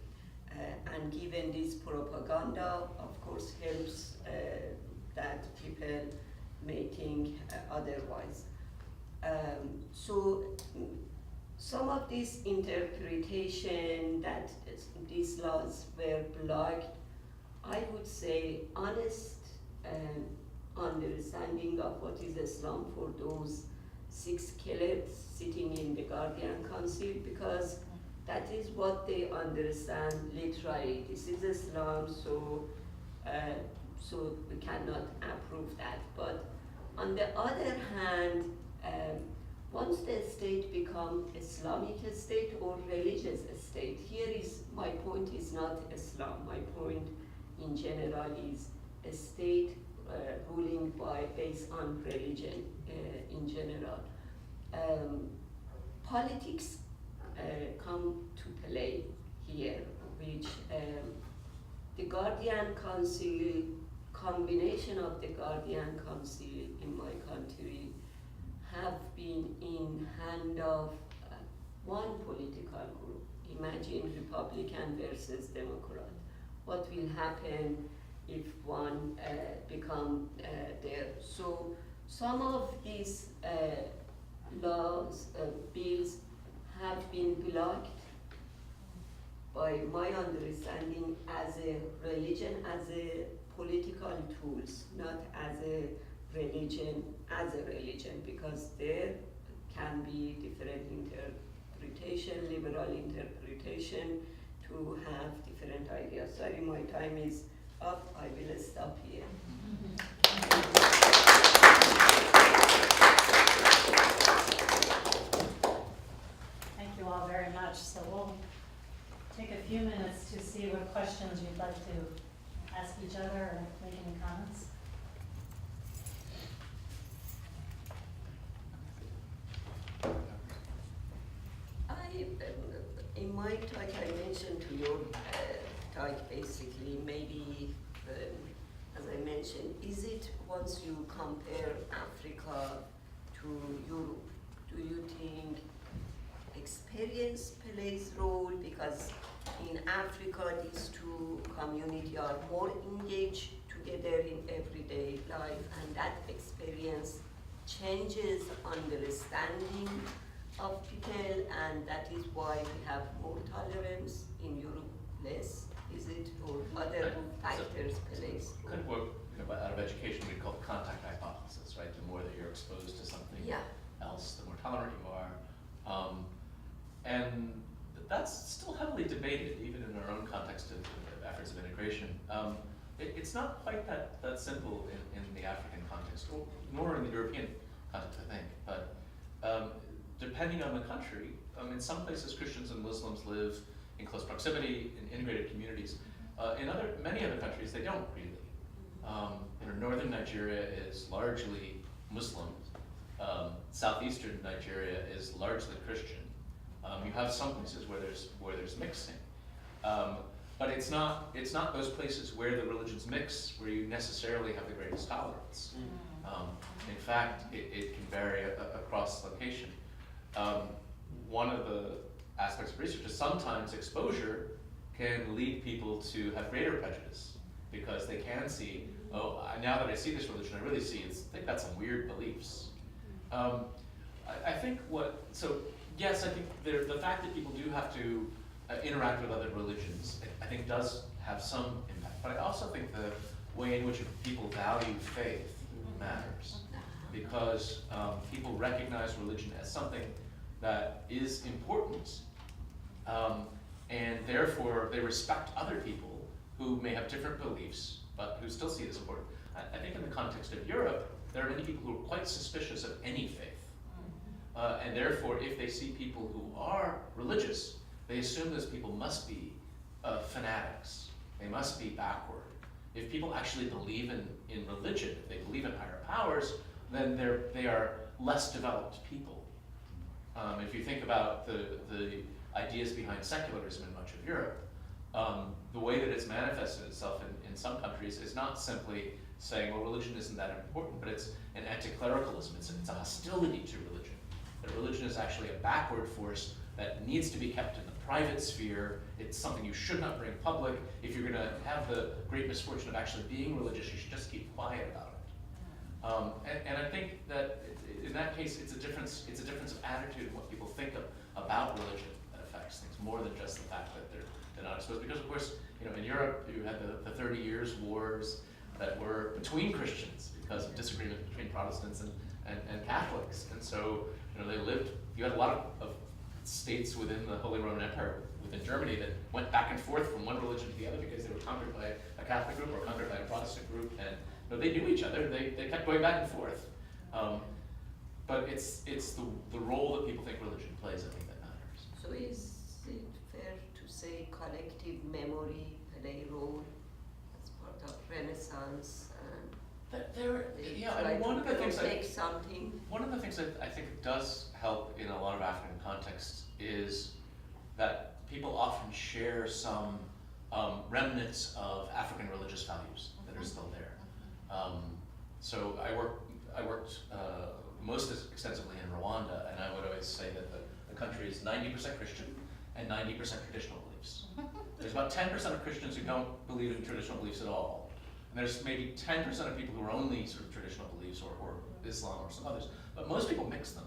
And given this propaganda, of course, helps that people may think otherwise. So some of this interpretation that these laws were blocked, I would say honest understanding of what is Islam for those 6 killers sitting in the Guardian Council, because that is what they understand literally. This is Islam, so we cannot approve that. But on the other hand, once the state become Islamic state or religious state, here is my point is not Islam. My point in general is a state ruling based on religion in general. Politics come to play here, which the Guardian Council, combination of the Guardian Council in my country have been in hand of one political group. Imagine Republican versus Democrat. What will happen if one become there? So some of these laws, bills have been blocked by my understanding as a religion, as a political tools, not as a religion, because there can be different interpretation, liberal interpretation, to have different ideas. Sorry, my time is up. I will stop here. Thank you all very much. So we'll take a few minutes to see what questions you'd like to ask each other or make any comments. my talk, I mentioned to your talk basically, maybe, as I mentioned, is it once you compare Africa to Europe, do you think experience plays role? Because in Africa, these two communities are more engaged together in everyday life, and that experience changes understanding of people, and that is why we have more tolerance in Europe, less. Is it, or other factors plays role? Kind of what, out of education we call the contact hypothesis, right? The more that you're exposed to something else, the more tolerant you are. And that's still heavily debated, even in our own context of efforts of integration. It's not quite that simple in the African context, nor in the European context, I think. But depending on the country, in some places Christians and Muslims live in close proximity, in integrated communities. In many other countries, they don't really. Northern Nigeria is largely Muslim. Southeastern Nigeria is largely Christian. You have some places where there's mixing, but it's not those places where the religions mix where you necessarily have the greatest tolerance. In fact, it can vary across location. One of the aspects of research is sometimes exposure can lead people to have greater prejudice because they can see, oh, now that I see this religion, I really see they've got some weird beliefs. I think yes, I think the fact that people do have to interact with other religions, I think does have some impact. But I also think the way in which people value faith matters, because people recognize religion as something that is important, and therefore they respect other people who may have different beliefs, but who still see it as important. I think in the context of Europe, there are many people who are quite suspicious of any faith. And therefore, if they see people who are religious, they assume those people must be fanatics. They must be backward. If people actually believe in religion, if they believe in higher powers, then they are less developed people. If you think about the ideas behind secularism in much of Europe, the way that it's manifested itself in some countries is not simply saying, well, religion isn't that important, but it's an anti-clericalism. It's a hostility to religion. That religion is actually a backward force that needs to be kept in the private sphere. It's something you should not bring public. If you're going to have the great misfortune of actually being religious, you should just keep quiet about it. And I think that in that case, it's a difference of attitude in what people think about religion that affects things more than just the fact that they're not exposed. Because of course, in Europe, you had the 30 Years' Wars that were between Christians because of disagreement between Protestants and Catholics. And so, you had a lot of states within the Holy Roman Empire, within Germany, that went back and forth from one religion to the other because they were conquered by a Catholic group or conquered by a Protestant group, and they knew each other. They kept going back and forth. But it's the role that people think religion plays, I think, that matters. So is it fair to say collective memory play a role as part of Renaissance? One of the things something. I think does help in a lot of African contexts is that people often share some remnants of African religious values that are still there. So I worked most extensively in Rwanda, and I would always say that the country is 90% Christian and 90% traditional beliefs. There's about 10% of Christians who don't believe in traditional beliefs at all. And there's maybe 10% of people who are only sort of traditional beliefs or Islam or some others. But most people mix them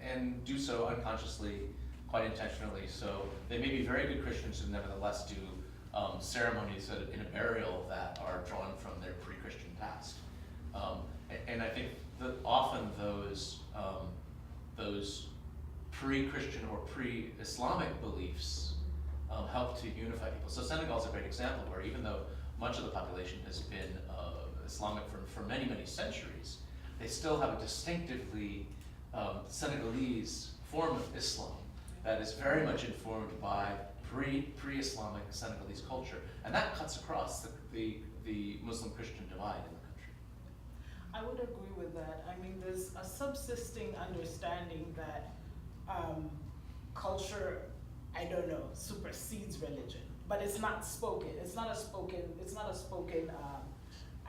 and do so unconsciously, quite intentionally. So they may be very good Christians and nevertheless do ceremonies in a burial that are drawn from their pre-Christian past. And I think that often those pre-Christian or pre-Islamic beliefs help to unify people. So Senegal is a great example where even though much of the population has been Islamic for many, many centuries, they still have a distinctively Senegalese form of Islam that is very much informed by pre-Islamic Senegalese culture. And that cuts across the Muslim-Christian divide in the country. I would agree with that. I mean, there's a subsisting understanding that culture I don't know, supersedes religion, but it's not spoken. It's not a spoken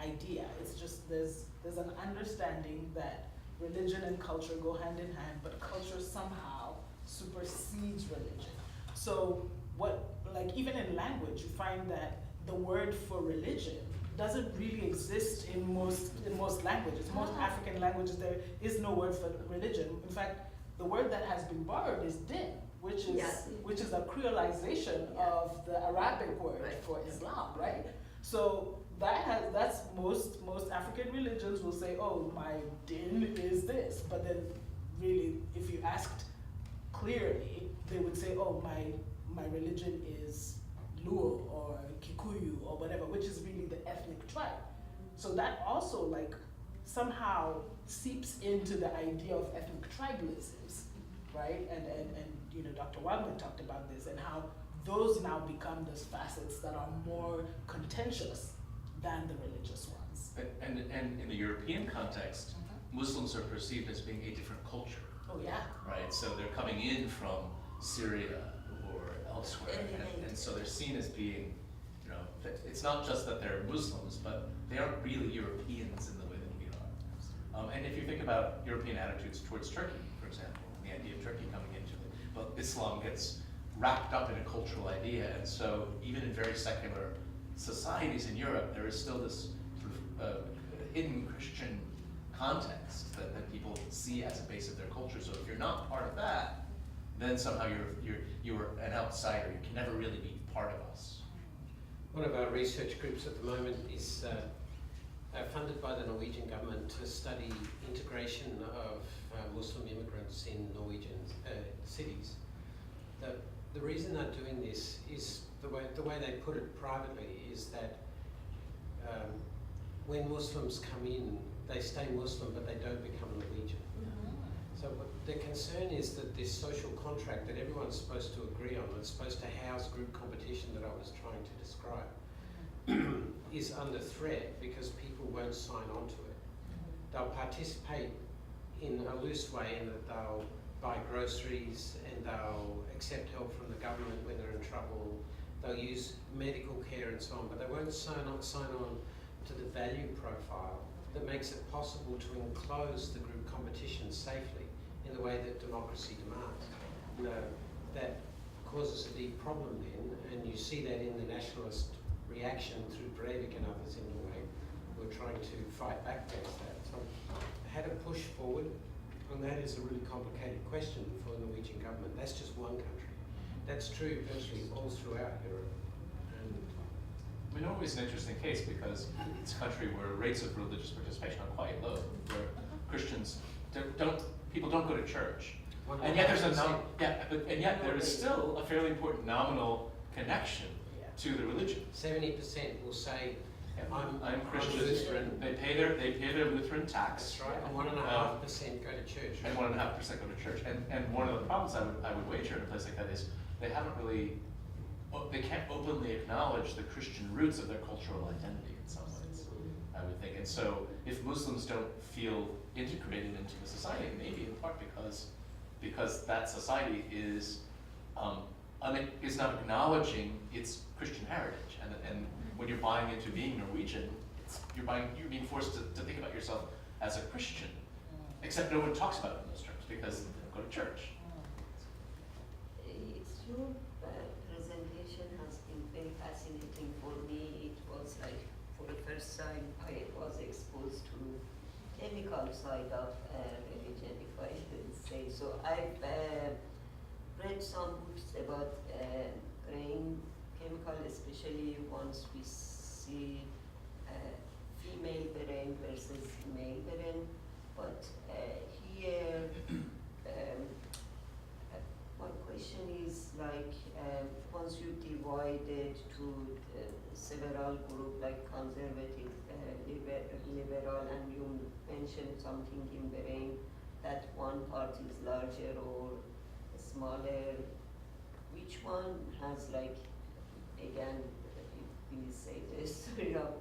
idea. It's just there's an understanding that religion and culture go hand in hand, but culture somehow supersedes religion. So even in language, you find that the word for religion doesn't really exist in most languages. Most African languages, there is no word for religion. In fact, the word that has been borrowed is din, which is a creolization of the Arabic word for Islam, right? So that's most African religions will say, oh, my din is this, but then really, if you asked clearly, they would say, oh, my religion is Luo or Kikuyu or whatever, which is really the ethnic tribe. So that also somehow seeps into the idea of ethnic tribalisms, right? And Dr. Wildman talked about this and how those now become those facets that are more contentious than the religious ones. And in the European context, Muslims are perceived as being a different culture. Oh yeah. Right, so they're coming in from Syria or elsewhere, and so they're seen as being, it's not just that they're Muslims, but they aren't really Europeans in the way that we are. And if you think about European attitudes towards Turkey, for example, the idea of Turkey coming into it, well, Islam gets wrapped up in a cultural idea, and so even in very secular societies in Europe, there is still this sort of hidden Christian context that people see as a base of their culture. So if you're not part of that, then somehow you're an outsider. You can never really be part of us. One of our research groups at the moment is funded by the Norwegian government to study integration of Muslim immigrants in Norwegian cities. The reason they're doing this is the way they put it privately is that when Muslims come in, they stay Muslim, but they don't become Norwegian. So the concern is that this social contract that everyone's supposed to agree on, that's supposed to house group competition that I was trying to describe, is under threat because people won't sign on to it. They'll participate in a loose way in that they'll buy groceries and they'll accept help from the government when they're in trouble. They'll use medical care and so on, but they won't sign on to the value profile that makes it possible to enclose the group competition safely in the way that democracy demands. That causes a deep problem then, and you see that in the nationalist reaction through Breivik and others in Norway who are trying to fight back against that. So how to push forward on that is a really complicated question for the Norwegian government. That's just one country. That's true virtually all throughout Europe. Norway is an interesting case because it's a country where rates of religious participation are quite low, where Christians people don't go to church, and yet there is still a fairly important nominal connection to the religion. 70% will say, I'm Christian. Lutheran. They pay their Lutheran tax. That's right. And 1.5% go to church. And 1.5% go to church. And one of the problems I would wager in a place like that is they can't openly acknowledge the Christian roots of their cultural identity in some ways, I would think. And so if Muslims don't feel integrated into the society, maybe in part because that society is not acknowledging its Christian heritage. And when you're buying into being Norwegian, you're being forced to think about yourself as a Christian, except no one talks about it in those terms because they don't go to church. It's true. Presentation has been very fascinating for me. It was like for the first time I was exposed to chemical side of religion, if I should say. So I've read some books about brain chemical, especially once we see female brain versus male brain. But here, my question is once you divide it to several groups like conservative, liberal, and you mentioned something in brain that one part is larger or smaller, which one has again, please say the story of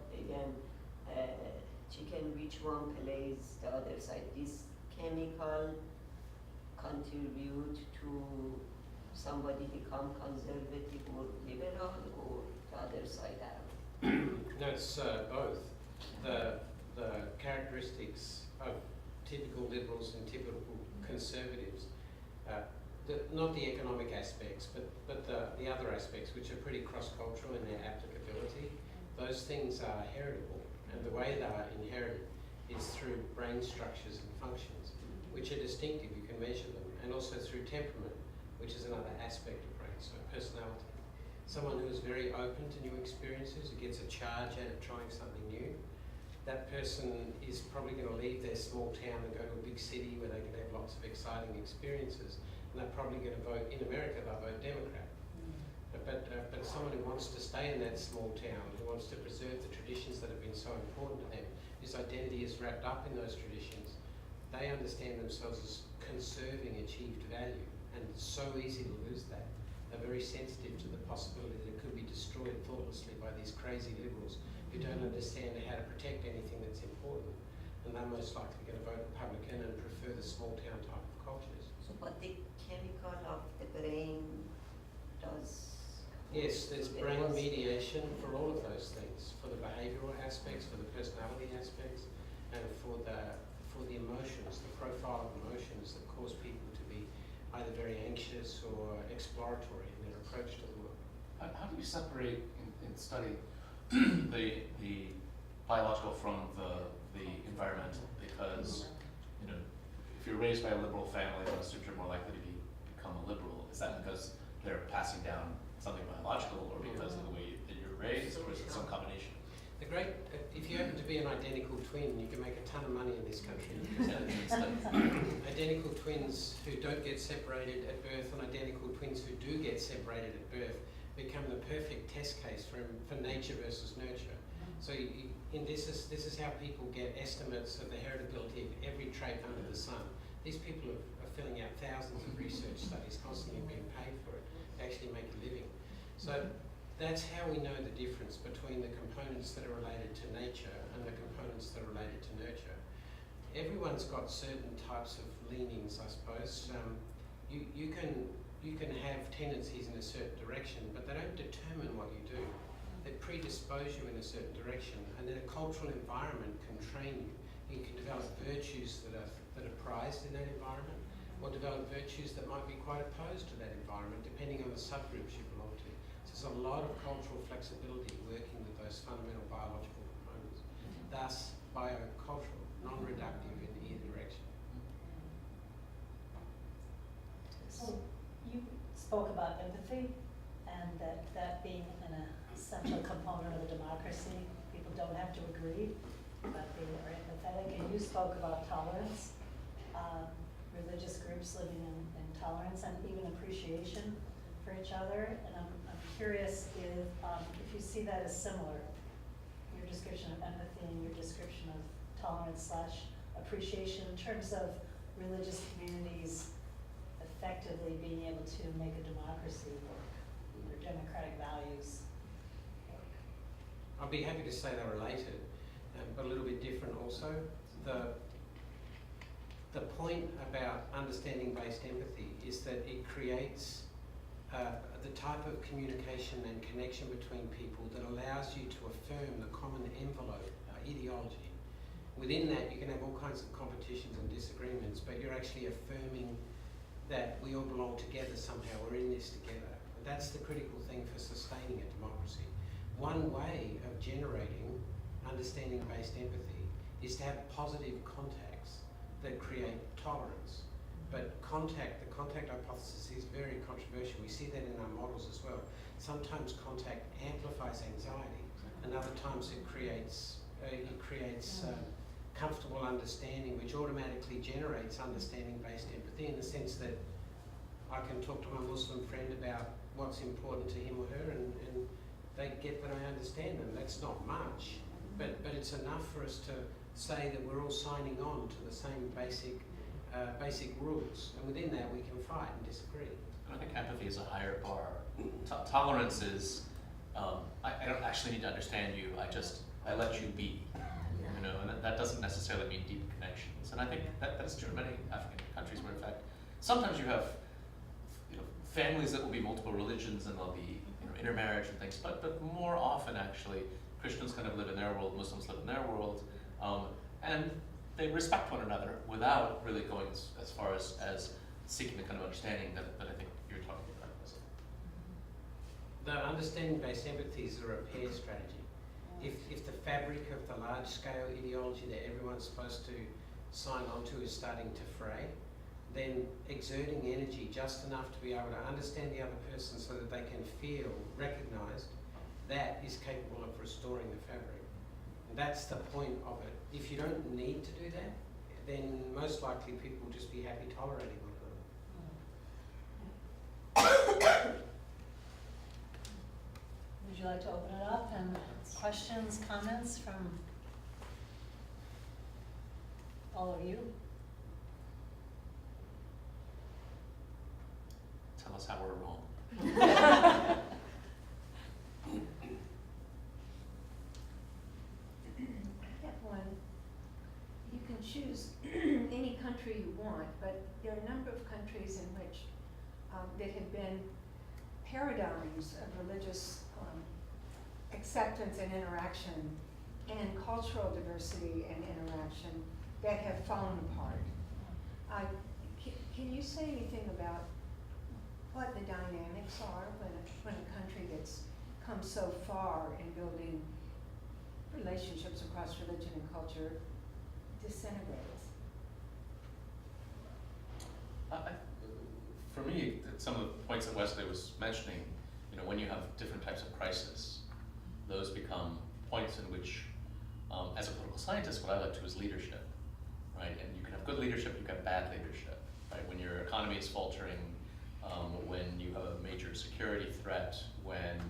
chicken, which one plays the other side? This chemical contribute to somebody become conservative or liberal, or the other side out? No, it's both. The characteristics of typical liberals and typical conservatives, not the economic aspects, but the other aspects, which are pretty cross-cultural in their applicability, those things are heritable. And the way they are inherited is through brain structures and functions, which are distinctive, you can measure them, and also through temperament, which is another aspect of brain, so personality. Someone who is very open to new experiences, who gets a charge out of trying something new, that person is probably going to leave their small town and go to a big city where they can have lots of exciting experiences, and they're probably going to vote, in America, they'll vote Democrat. But someone who wants to stay in that small town, who wants to preserve the traditions that have been so important to them, whose identity is wrapped up in those traditions, they understand themselves as conserving achieved value, and it's so easy to lose that. They're very sensitive to the possibility that it could be destroyed thoughtlessly by these crazy liberals who don't understand how to protect anything that's important, and they're most likely going to vote Republican and prefer the small town type of cultures. So what the chemical of the brain does? Yes, there's brain mediation for all of those things, for the behavioural aspects, for the personality aspects, and for the emotions, the profile of emotions that cause people to be either very anxious or exploratory in their approach to the world. How do you separate in study the biological from the environmental? Because, you know, if you're raised by a liberal family, then you're more likely to become a liberal. Is that because they're passing down something biological, or because of the way that you're raised, or is it some combination? The great, if you happen to be an identical twin, you can make a ton of money in this country. Identical twins who don't get separated at birth and identical twins who do get separated at birth become the perfect test case for nature versus nurture. So this is how people get estimates of the heritability of every trait under the sun. These people are filling out thousands of research studies, constantly being paid for it, to actually make a living. So that's how we know the difference between the components that are related to nature and the components that are related to nurture. Everyone's got certain types of leanings, I suppose. You can have tendencies in a certain direction, but they don't determine what you do. They predispose you in a certain direction, and then a cultural environment can train you. You can develop virtues that are prized in that environment, or develop virtues that might be quite opposed to that environment, depending on the subgroups you belong to. So there's a lot of cultural flexibility working with those fundamental biological components. Thus, biocultural, non-reductive in either direction. So you spoke about empathy, and that being an essential component of a democracy. People don't have to agree, but they are empathetic. And you spoke about tolerance, religious groups living in tolerance and even appreciation for each other. And I'm curious if you see that as similar, your description of empathy and your description of tolerance/appreciation in terms of religious communities effectively being able to make a democracy work, or democratic values work. I'd be happy to say they're related, but a little bit different also. The point about understanding-based empathy is that it creates the type of communication and connection between people that allows you to affirm the common envelope, ideology. Within that, you can have all kinds of competitions and disagreements, but you're actually affirming that we all belong together somehow, we're in this together. And that's the critical thing for sustaining a democracy. One way of generating understanding-based empathy is to have positive contacts that create tolerance. But the contact hypothesis is very controversial. We see that in our models as well. Sometimes contact amplifies anxiety, and other times it creates comfortable understanding, which automatically generates understanding-based empathy in the sense that I can talk to my Muslim friend about what's important to him or her, and they get that I understand them. That's not much, but it's enough for us to say that we're all signing on to the same basic rules, and within that we can fight and disagree. I think empathy is a higher bar. Tolerance is, I don't actually need to understand you, I let you be. You know, and that doesn't necessarily mean deep connections. And I think that's true in many African countries where, in fact, sometimes you have families that will be multiple religions and there'll be intermarriage and things, but more often actually Christians kind of live in their world, Muslims live in their world, and they respect one another without really going as far as seeking the kind of understanding that I think you're talking about. Though understanding-based empathy is a repair strategy. If the fabric of the large-scale ideology that everyone's supposed to sign on to is starting to fray, then exerting energy just enough to be able to understand the other person so that they can feel recognised, that is capable of restoring the fabric. And that's the point of it. If you don't need to do that, then most likely people will just be happy tolerating one another. Would you like to open it up and questions, comments from all of you? Tell us how we're wrong. I have one. You can choose any country you want, but there are a number of countries in which there have been paradigms of religious acceptance and interaction and cultural diversity and interaction that have fallen apart. Can you say anything about what the dynamics are when a country that's come so far in building relationships across religion and culture disintegrates? For me, some of the points that Wesley was mentioning, when you have different types of crisis, those become points in which, as a political scientist, what I look to is leadership, right? And you can have good leadership, you can have bad leadership, right? When your economy is faltering, when you have a major security threat, when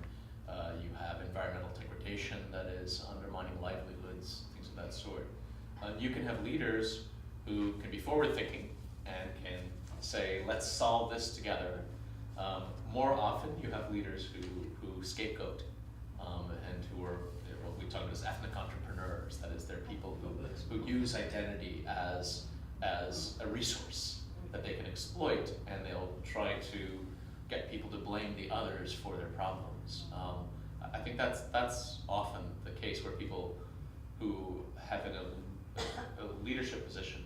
you have environmental degradation that is undermining livelihoods, things of that sort. You can have leaders who can be forward-thinking and can say, let's solve this together. More often, you have leaders who scapegoat and who are, what we talk about as ethnic entrepreneurs. That is, they're people who use identity as a resource that they can exploit, and they'll try to get people to blame the others for their problems. I think that's often the case where people who have in a leadership position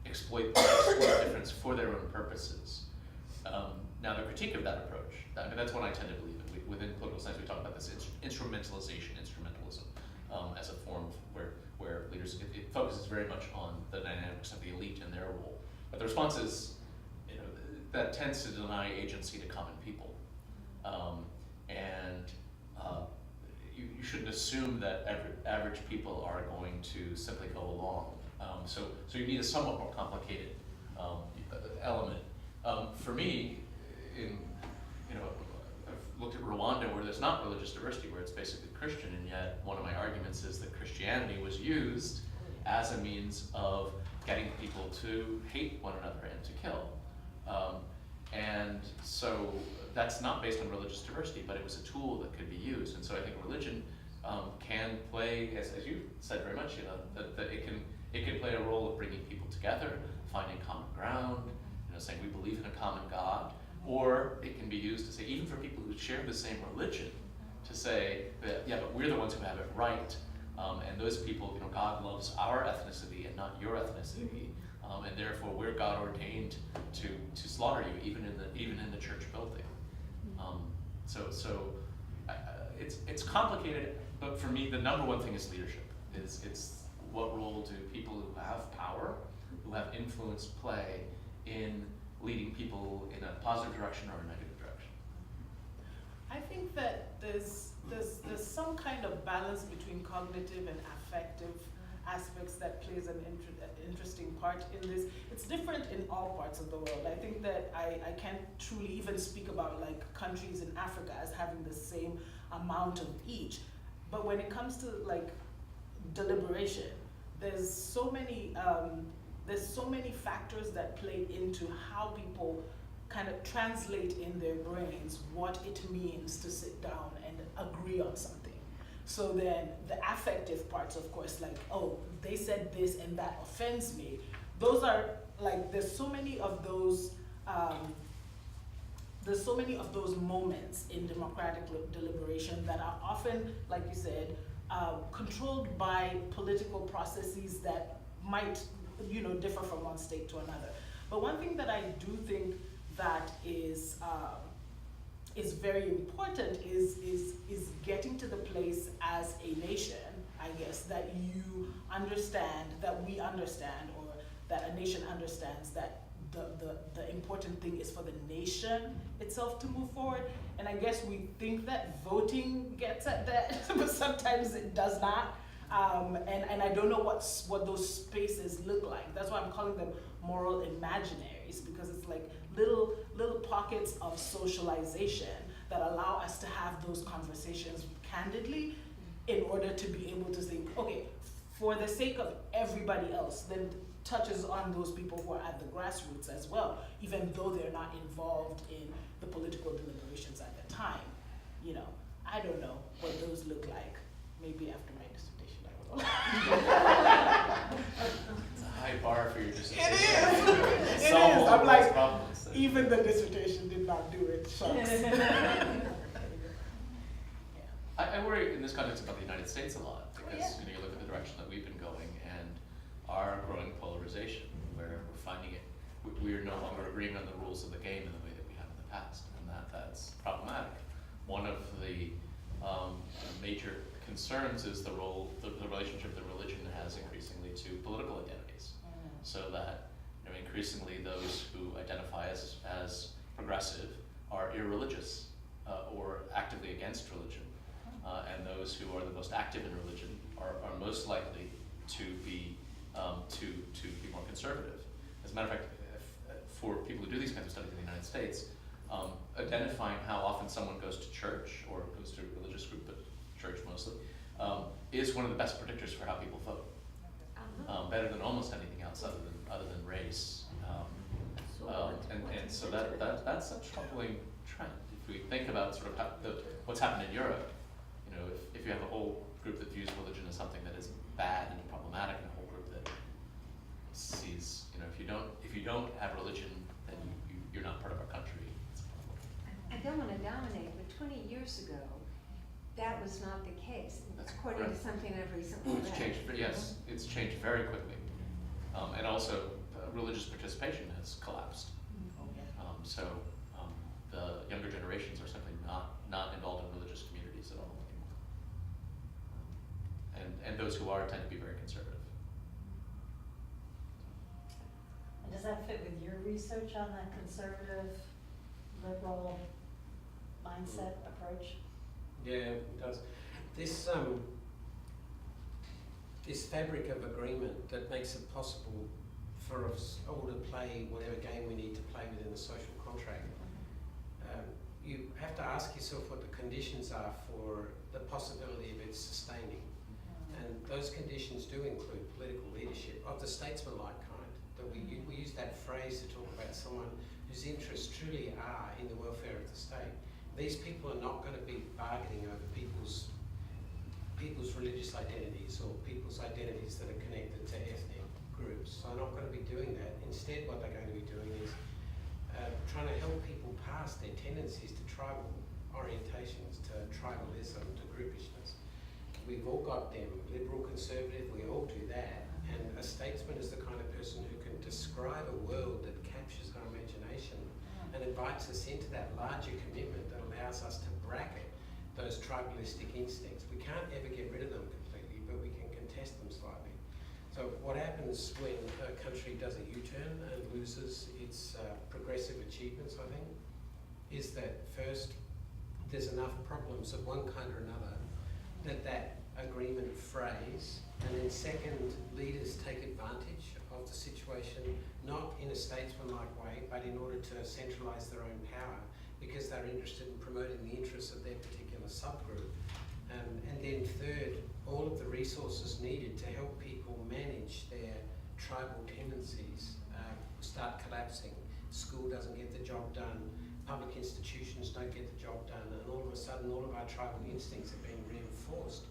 exploit the difference for their own purposes. Now, the critique of that approach, that's what I tend to believe in. Within political science, we talk about this instrumentalism, as a form where leaders, it focuses very much on the dynamics of the elite and their role. But the response is, that tends to deny agency to common people. You shouldn't assume that average people are going to simply go along. So you need a somewhat more complicated element. For me, I've looked at Rwanda where there's not religious diversity, where it's basically Christian, and yet one of my arguments is that Christianity was used as a means of getting people to hate one another and to kill. And so that's not based on religious diversity, but it was a tool that could be used. And so I think religion can play, as you said very much, that it can play a role of bringing people together, finding common ground, saying we believe in a common God. Or it can be used to say, even for people who share the same religion, to say that, yeah, but we're the ones who have it right. And those people, God loves our ethnicity and not your ethnicity. And therefore we're God ordained to slaughter you, even in the church building. It's complicated, but for me the number one thing is leadership. It's what role do people who have power, who have influence, play in leading people in a positive direction or a negative direction? I think that there's some kind of balance between cognitive and affective aspects that plays an interesting part in this. It's different in all parts of the world. I think that I can't truly even speak about like countries in Africa as having the same amount of each. But when it comes to like deliberation, there's so many factors that play into how people kind of translate in their brains what it means to sit down and agree on something. So then the affective parts, of course, like, oh, they said this and that offends me. Those are like, there's so many of those there's so many of those moments in democratic deliberation that are often, like you said, controlled by political processes that might, differ from one state to another. But one thing that I do think that is very important is getting to the place as a nation, I guess, that you understand, that we understand, or that a nation understands that the important thing is for the nation itself to move forward. And I guess we think that voting gets at that, but sometimes it does not. And I don't know what those spaces look like. That's why I'm calling them moral imaginaries, because it's like little pockets of socialization that allow us to have those conversations candidly in order to be able to think, okay, for the sake of everybody else, then touches on those people who are at the grassroots as well, even though they're not involved in the political deliberations at the time. I don't know what those look like. Maybe after my dissertation, I will. It's a high bar for your dissertation. It is. It is. Solve all I'm those like, problems. even the dissertation did not do it. Shucks. I worry in this context about the United States a lot, because Yeah. you look at the direction that we've been going and our growing polarization, where we're finding it, we are no longer agreeing on the rules of the game in the way that we have in the past, and that's problematic. One of the major concerns is the relationship that religion has increasingly to political identities, so that increasingly those who identify as progressive are irreligious or actively against religion. And those who are the most active in religion are most likely to be more conservative. As a matter of fact, for people who do these kinds of studies in the United States, identifying how often someone goes to church or goes to a religious group, but church mostly, is one of the best predictors for how people vote. Better than almost anything else other than race. And so that's a troubling trend. If we think about sort of what's happened in Europe, if you have a whole group that views religion as something that is bad and problematic, and a whole group that sees, if you don't have religion, then you're not part of our country. It's a problem. I don't want to dominate, but 20 years ago, that was not the case, according to something I've recently read. It's changed, yes, it's changed very quickly. And also, religious participation has collapsed. So the younger generations are simply not involved in religious communities at all anymore. And those who are tend to be very conservative. And does that fit with your research on that conservative, liberal mindset approach? Yeah, it does. This fabric of agreement that makes it possible for us all to play whatever game we need to play within the social contract. You have to ask yourself what the conditions are for the possibility of it sustaining. And those conditions do include political leadership of the statesman-like kind. That we use that phrase to talk about someone whose interests truly are in the welfare of the state. These people are not going to be bargaining over people's religious identities or people's identities that are connected to ethnic groups. So they're not going to be doing that. Instead, what they're going to be doing is trying to help people past their tendencies to tribal orientations, to tribalism, to groupishness. We've all got them, liberal, conservative, we all do that. And a statesman is the kind of person who can describe a world that captures our imagination and invites us into that larger commitment that allows us to bracket those tribalistic instincts. We can't ever get rid of them completely, but we can contest them slightly. So what happens when a country does a U-turn and loses its progressive achievements, I think, is that first, there's enough problems of one kind or another that agreement frays, and then second, leaders take advantage of the situation, not in a statesman-like way, but in order to centralise their own power, because they're interested in promoting the interests of their particular subgroup. And then third, all of the resources needed to help people manage their tribal tendencies start collapsing. School doesn't get the job done, public institutions don't get the job done, and all of a sudden all of our tribal instincts are being reinforced,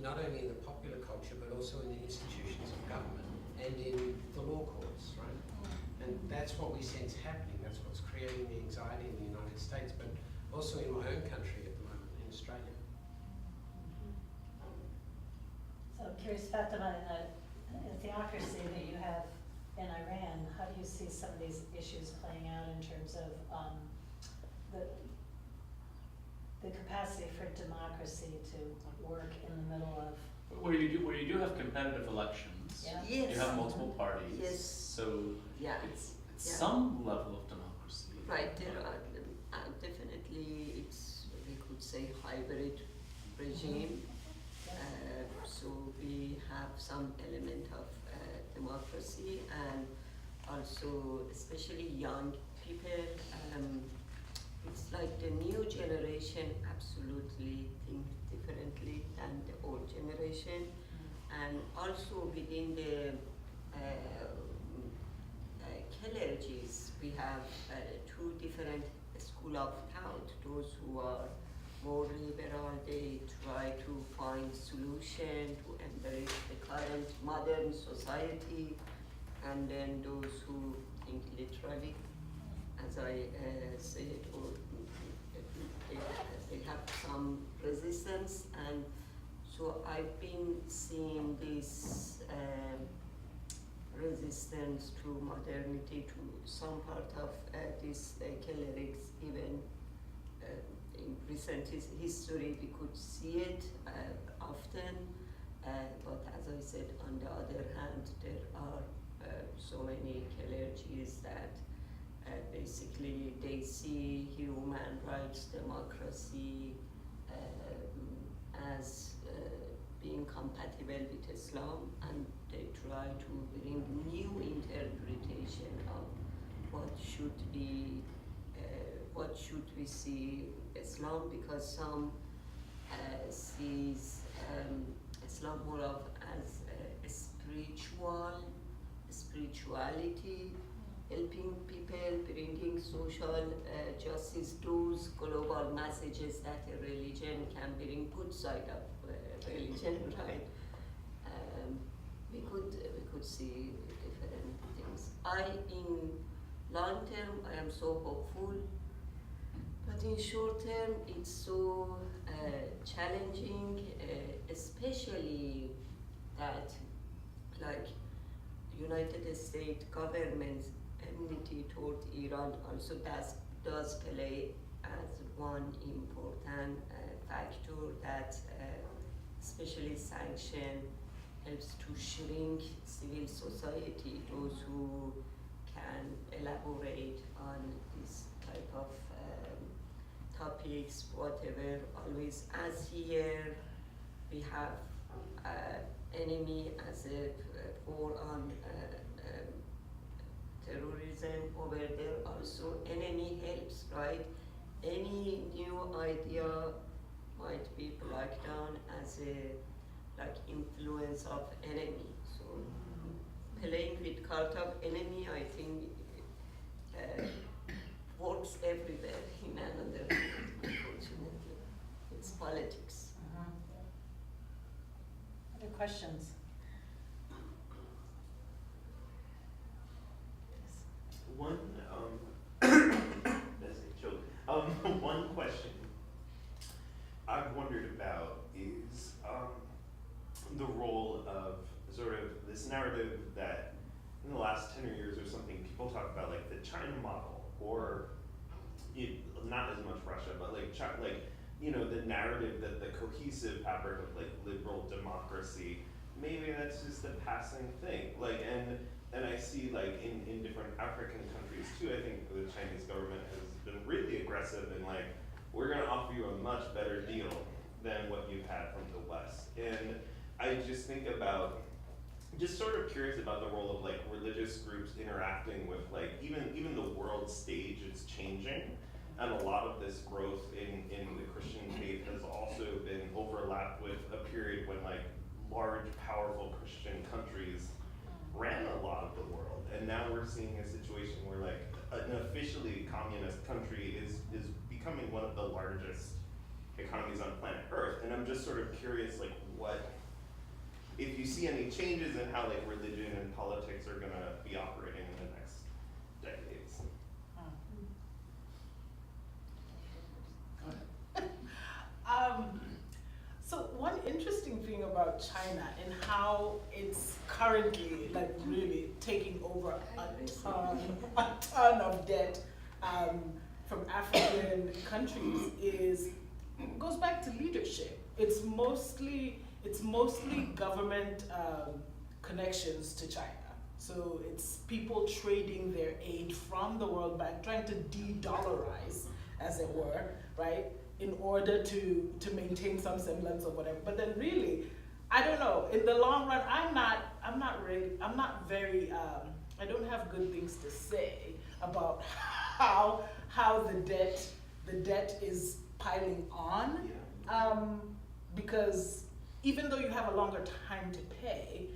not only in the popular culture but also in the institutions of government and in the law courts, right? And that's what we sense happening. That's what's creating the anxiety in the United States, but also in my own country at the moment, in Australia. So I'm curious, Fatemeh, in a theocracy that you have in Iran, how do you see some of these issues playing out in terms of the capacity for democracy to work in the middle of? Where you do have competitive elections, Yeah. Yes. you have multiple parties, Yes. so Yeah. it's Yeah. some level of democracy. Right, there are definitely, it's, we could say, hybrid regime. So we have some element of democracy, and also especially young people. It's like the new generation absolutely think differently than the old generation, and also within the clergies, we have two different school of thought. Those who are more liberal, they try to find solution to embrace the current modern society, and then those who think literally, as I said, or they have some resistance. And so I've been seeing this resistance to modernity, to some part of this clerics, even in recent history we could see it often, but as I said, on the other hand, there are so many clergies that basically they see human rights, democracy as being compatible with Islam, and they try to bring new interpretation of what should be, what should we see Islam, because some sees Islam more of as a spirituality, helping people, bringing social justice, those global messages that a religion can bring, good side of religion, right? We could see different things. In long term, I am so hopeful, but in short term, it's so challenging, especially that, like, United States government's enmity toward Iran also does play as one important factor, that especially sanction helps to shrink civil society, those who can elaborate on this type of topics, whatever. Always, as here we have enemy as a war on terrorism, over there also enemy helps, right? Any new idea might be plugged down as a influence of enemy. So playing with card of enemy, I think works everywhere in another, unfortunately. It's politics. Other questions? One, that's a joke. One question I've wondered about is the role of sort of this narrative that in the last 10 years or something, people talk about like the China model, or not as much Russia, but like the narrative that the cohesive fabric of like liberal democracy, maybe that's just a passing thing. And I see like in different African countries too, I think the Chinese government has been really aggressive in like, we're gonna offer you a much better deal than what you've had from the West. And I just think about, just sort of curious about the role of like religious groups interacting with like, even the world stage is changing. And a lot of this growth in the Christian faith has also been overlapped with a period when like large, powerful Christian countries ran a lot of the world. And now we're seeing a situation where like an officially communist country is becoming one of the largest economies on planet Earth. And I'm just sort of curious, like, if you see any changes in how like religion and politics are gonna be operating in the next decades. Go ahead. So one interesting thing about China and how it's currently like really taking over a ton of debt from African countries goes back to leadership. It's mostly government connections to China. So it's people trading their aid from the World Bank, trying to de-dollarize, as it were, right? In order to maintain some semblance of whatever. But then really, I don't know, in the long run, I don't have good things to say about how the debt is piling on. Because even though you have a longer time to pay,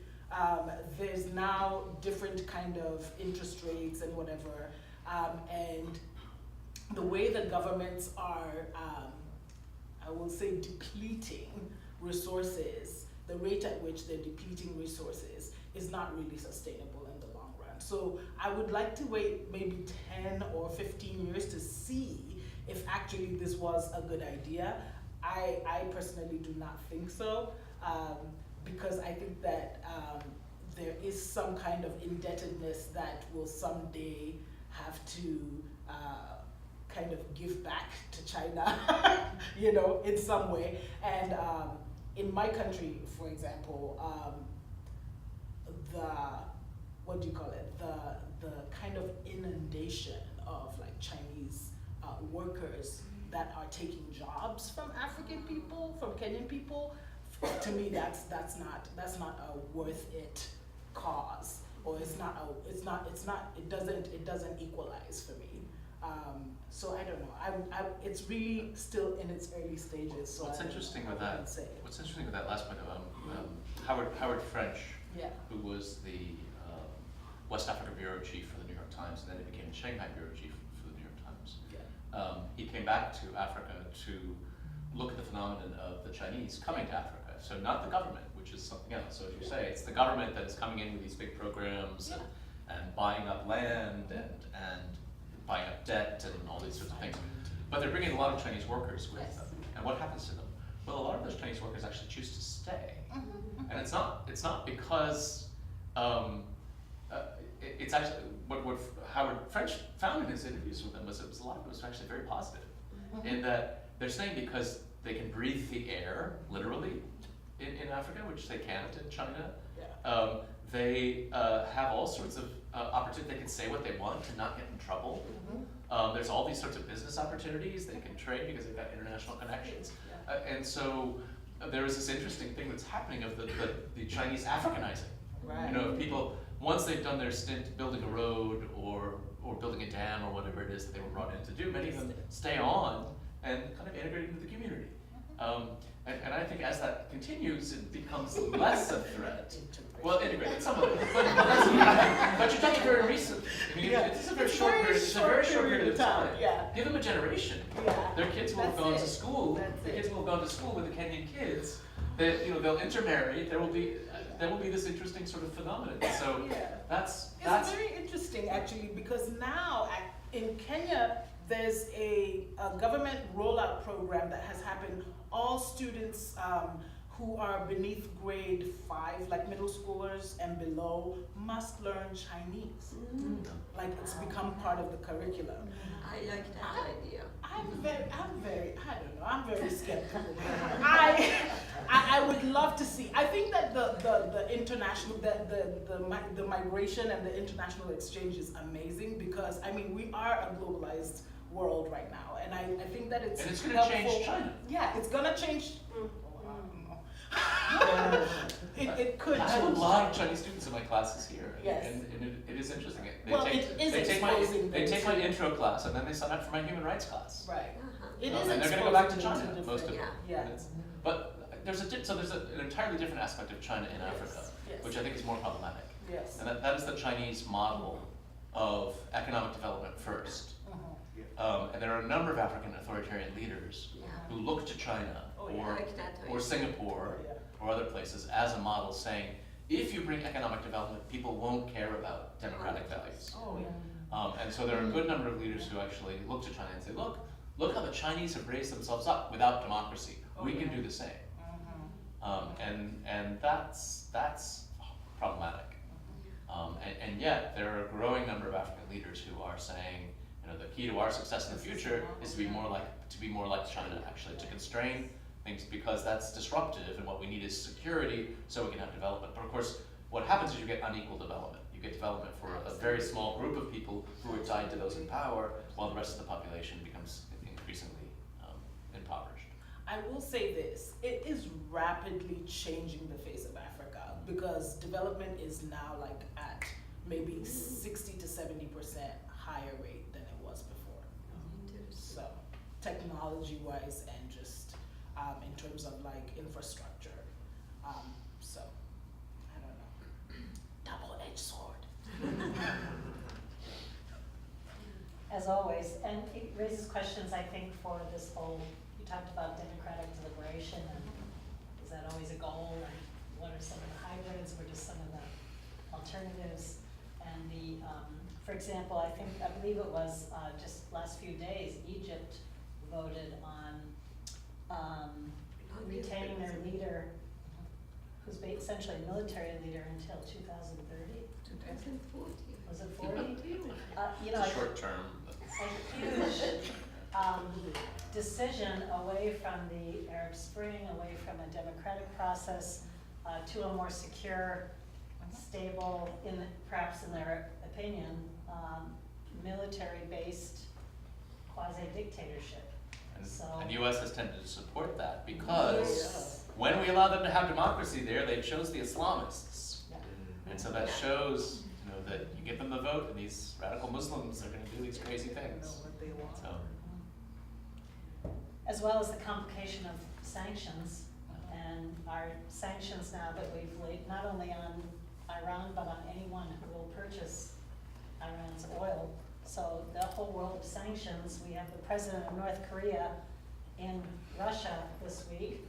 there's now different kind of interest rates and whatever, and the way the governments are, I will say, depleting resources, the rate at which they're depleting resources is not really sustainable in the long run. So I would like to wait maybe 10 or 15 years to see if actually this was a good idea. I personally do not think so, because I think that there is some kind of indebtedness that will someday have to kind of give back to China, you know, in some way. And in my country, for example, the kind of inundation of like Chinese workers that are taking jobs from African people, from Kenyan people, to me that's not a worth it cause, or it doesn't equalize for me. So I don't know. It's really still in its early stages. So What's interesting with that last point of Howard French, yeah. who was the West Africa bureau chief for the New York Times, and then he became Shanghai bureau chief for the New York Times. Yeah. He came back to Africa to look at the phenomenon of the Chinese coming to Africa. So not the government, which is something else. So as you say, it's the government that is coming in with these big programs and buying up land and buying up debt and all these sorts of things. But they're bringing a lot of Chinese workers with them. And what happens to them? Well, a lot of those Chinese workers actually choose to stay. And it's not because it's actually what Howard French found in his interviews with them was a lot of it was actually very positive, in that they're staying because they can breathe the air, literally, in Africa, which they can't in China. Yeah. They have all sorts of opportunities. They can say what they want and not get in trouble. There's all these sorts of business opportunities. They can trade because they've got international connections. And so there is this interesting thing that's happening of the Chinese Africanizing. Right. You know, people, once they've done their stint building a road or building a dam or whatever it is that they were brought in to do, many of them stay on and kind of integrate into the community. And I think as that continues, it becomes less a threat. Well, integrated, some of it. But you're talking very recent. I mean, it's a very short period of time. Yeah. Give them a generation. Yeah. Their kids will have gone to school. Their kids will have gone to school with the Kenyan kids. That they'll intermarry. There will be this interesting sort of phenomenon. So that's very interesting actually, because now in Kenya there's a government rollout program that has happened. All students who are beneath grade 5, like middle schoolers and below, must learn Chinese. Like it's become part of the curriculum. I like that idea. I'm very skeptical. I would love to see. I think that the international, the migration and the international exchange is amazing, because I mean we are a globalized world right now, and I think that it's going to change China. Yeah, it's gonna change. It could. I have a lot of Chinese students in my classes here, Yes. and it is interesting. They take my intro class, and then they sign up for my human rights class. Right. It And is they're going to go back to exposing China, them to most of them. Yeah. But there's an entirely different aspect of China in Africa, Yes. which I think is more problematic. Yes. And that is the Chinese model of economic development first. And there are a number of African authoritarian leaders who look to China or Singapore or other places as a model, saying, if you bring economic development, people won't care about democratic values. Oh, yeah. And so there are a good number of leaders who actually look to China and say, look how the Chinese have raised themselves up without democracy. We can do the same. And that's problematic. And yet there are a growing number of African leaders who are saying, the key to our success in the future is to be more like China, actually, to constrain things, because that's disruptive, and what we need is security so we can have development. But of course, what happens is you get unequal development. You get development for a very small group of people who are tied to those in power, while the rest of the population becomes increasingly impoverished. I will say this, it is rapidly changing the face of Africa, because development is now like at maybe 60 to 70% higher rate than it was before. So technology-wise and just in terms of like infrastructure. So I don't know. Double-edged sword. As always, and it raises questions, I think, for this whole, you talked about democratic deliberation, and is that always a goal, and what are some of the hybrids, what are some of the alternatives? And the, for example, I believe it was just last few days, Egypt voted on retaining their leader, who's essentially a military leader until 2030. 2040. Was it 40? It's a short term. A huge decision away from the Arab Spring, away from a democratic process, to a more secure, stable, perhaps in their opinion, military-based quasi-dictatorship. And the U.S. has tended to support that, because Yes. when we allow them to have democracy there, they chose the Islamists. Yeah. And so that shows, that you give them the vote, and these radical Muslims are going to do these crazy things. What they want. So, As well as the complication of sanctions, and our sanctions now that we've laid not only on Iran, but on anyone who will purchase Iran's oil. So the whole world of sanctions, we have the president of North Korea in Russia this week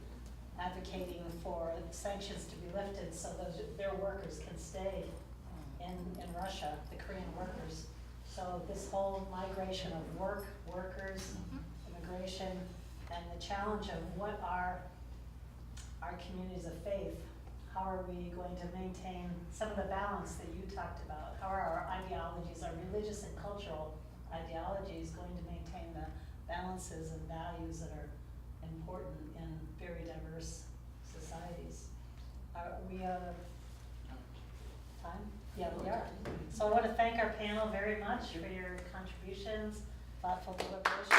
advocating for sanctions to be lifted so their workers can stay in Russia, the Korean workers. So this whole migration of workers, immigration, and the challenge of what are our communities of faith, how are we going to maintain some of the balance that you talked about? How are our ideologies, our religious and cultural ideologies, going to maintain the balances and values that are important in very diverse societies? Are we out of time? Yeah, we are. So I want to thank our panel very much for your contributions, thoughtful deliberation.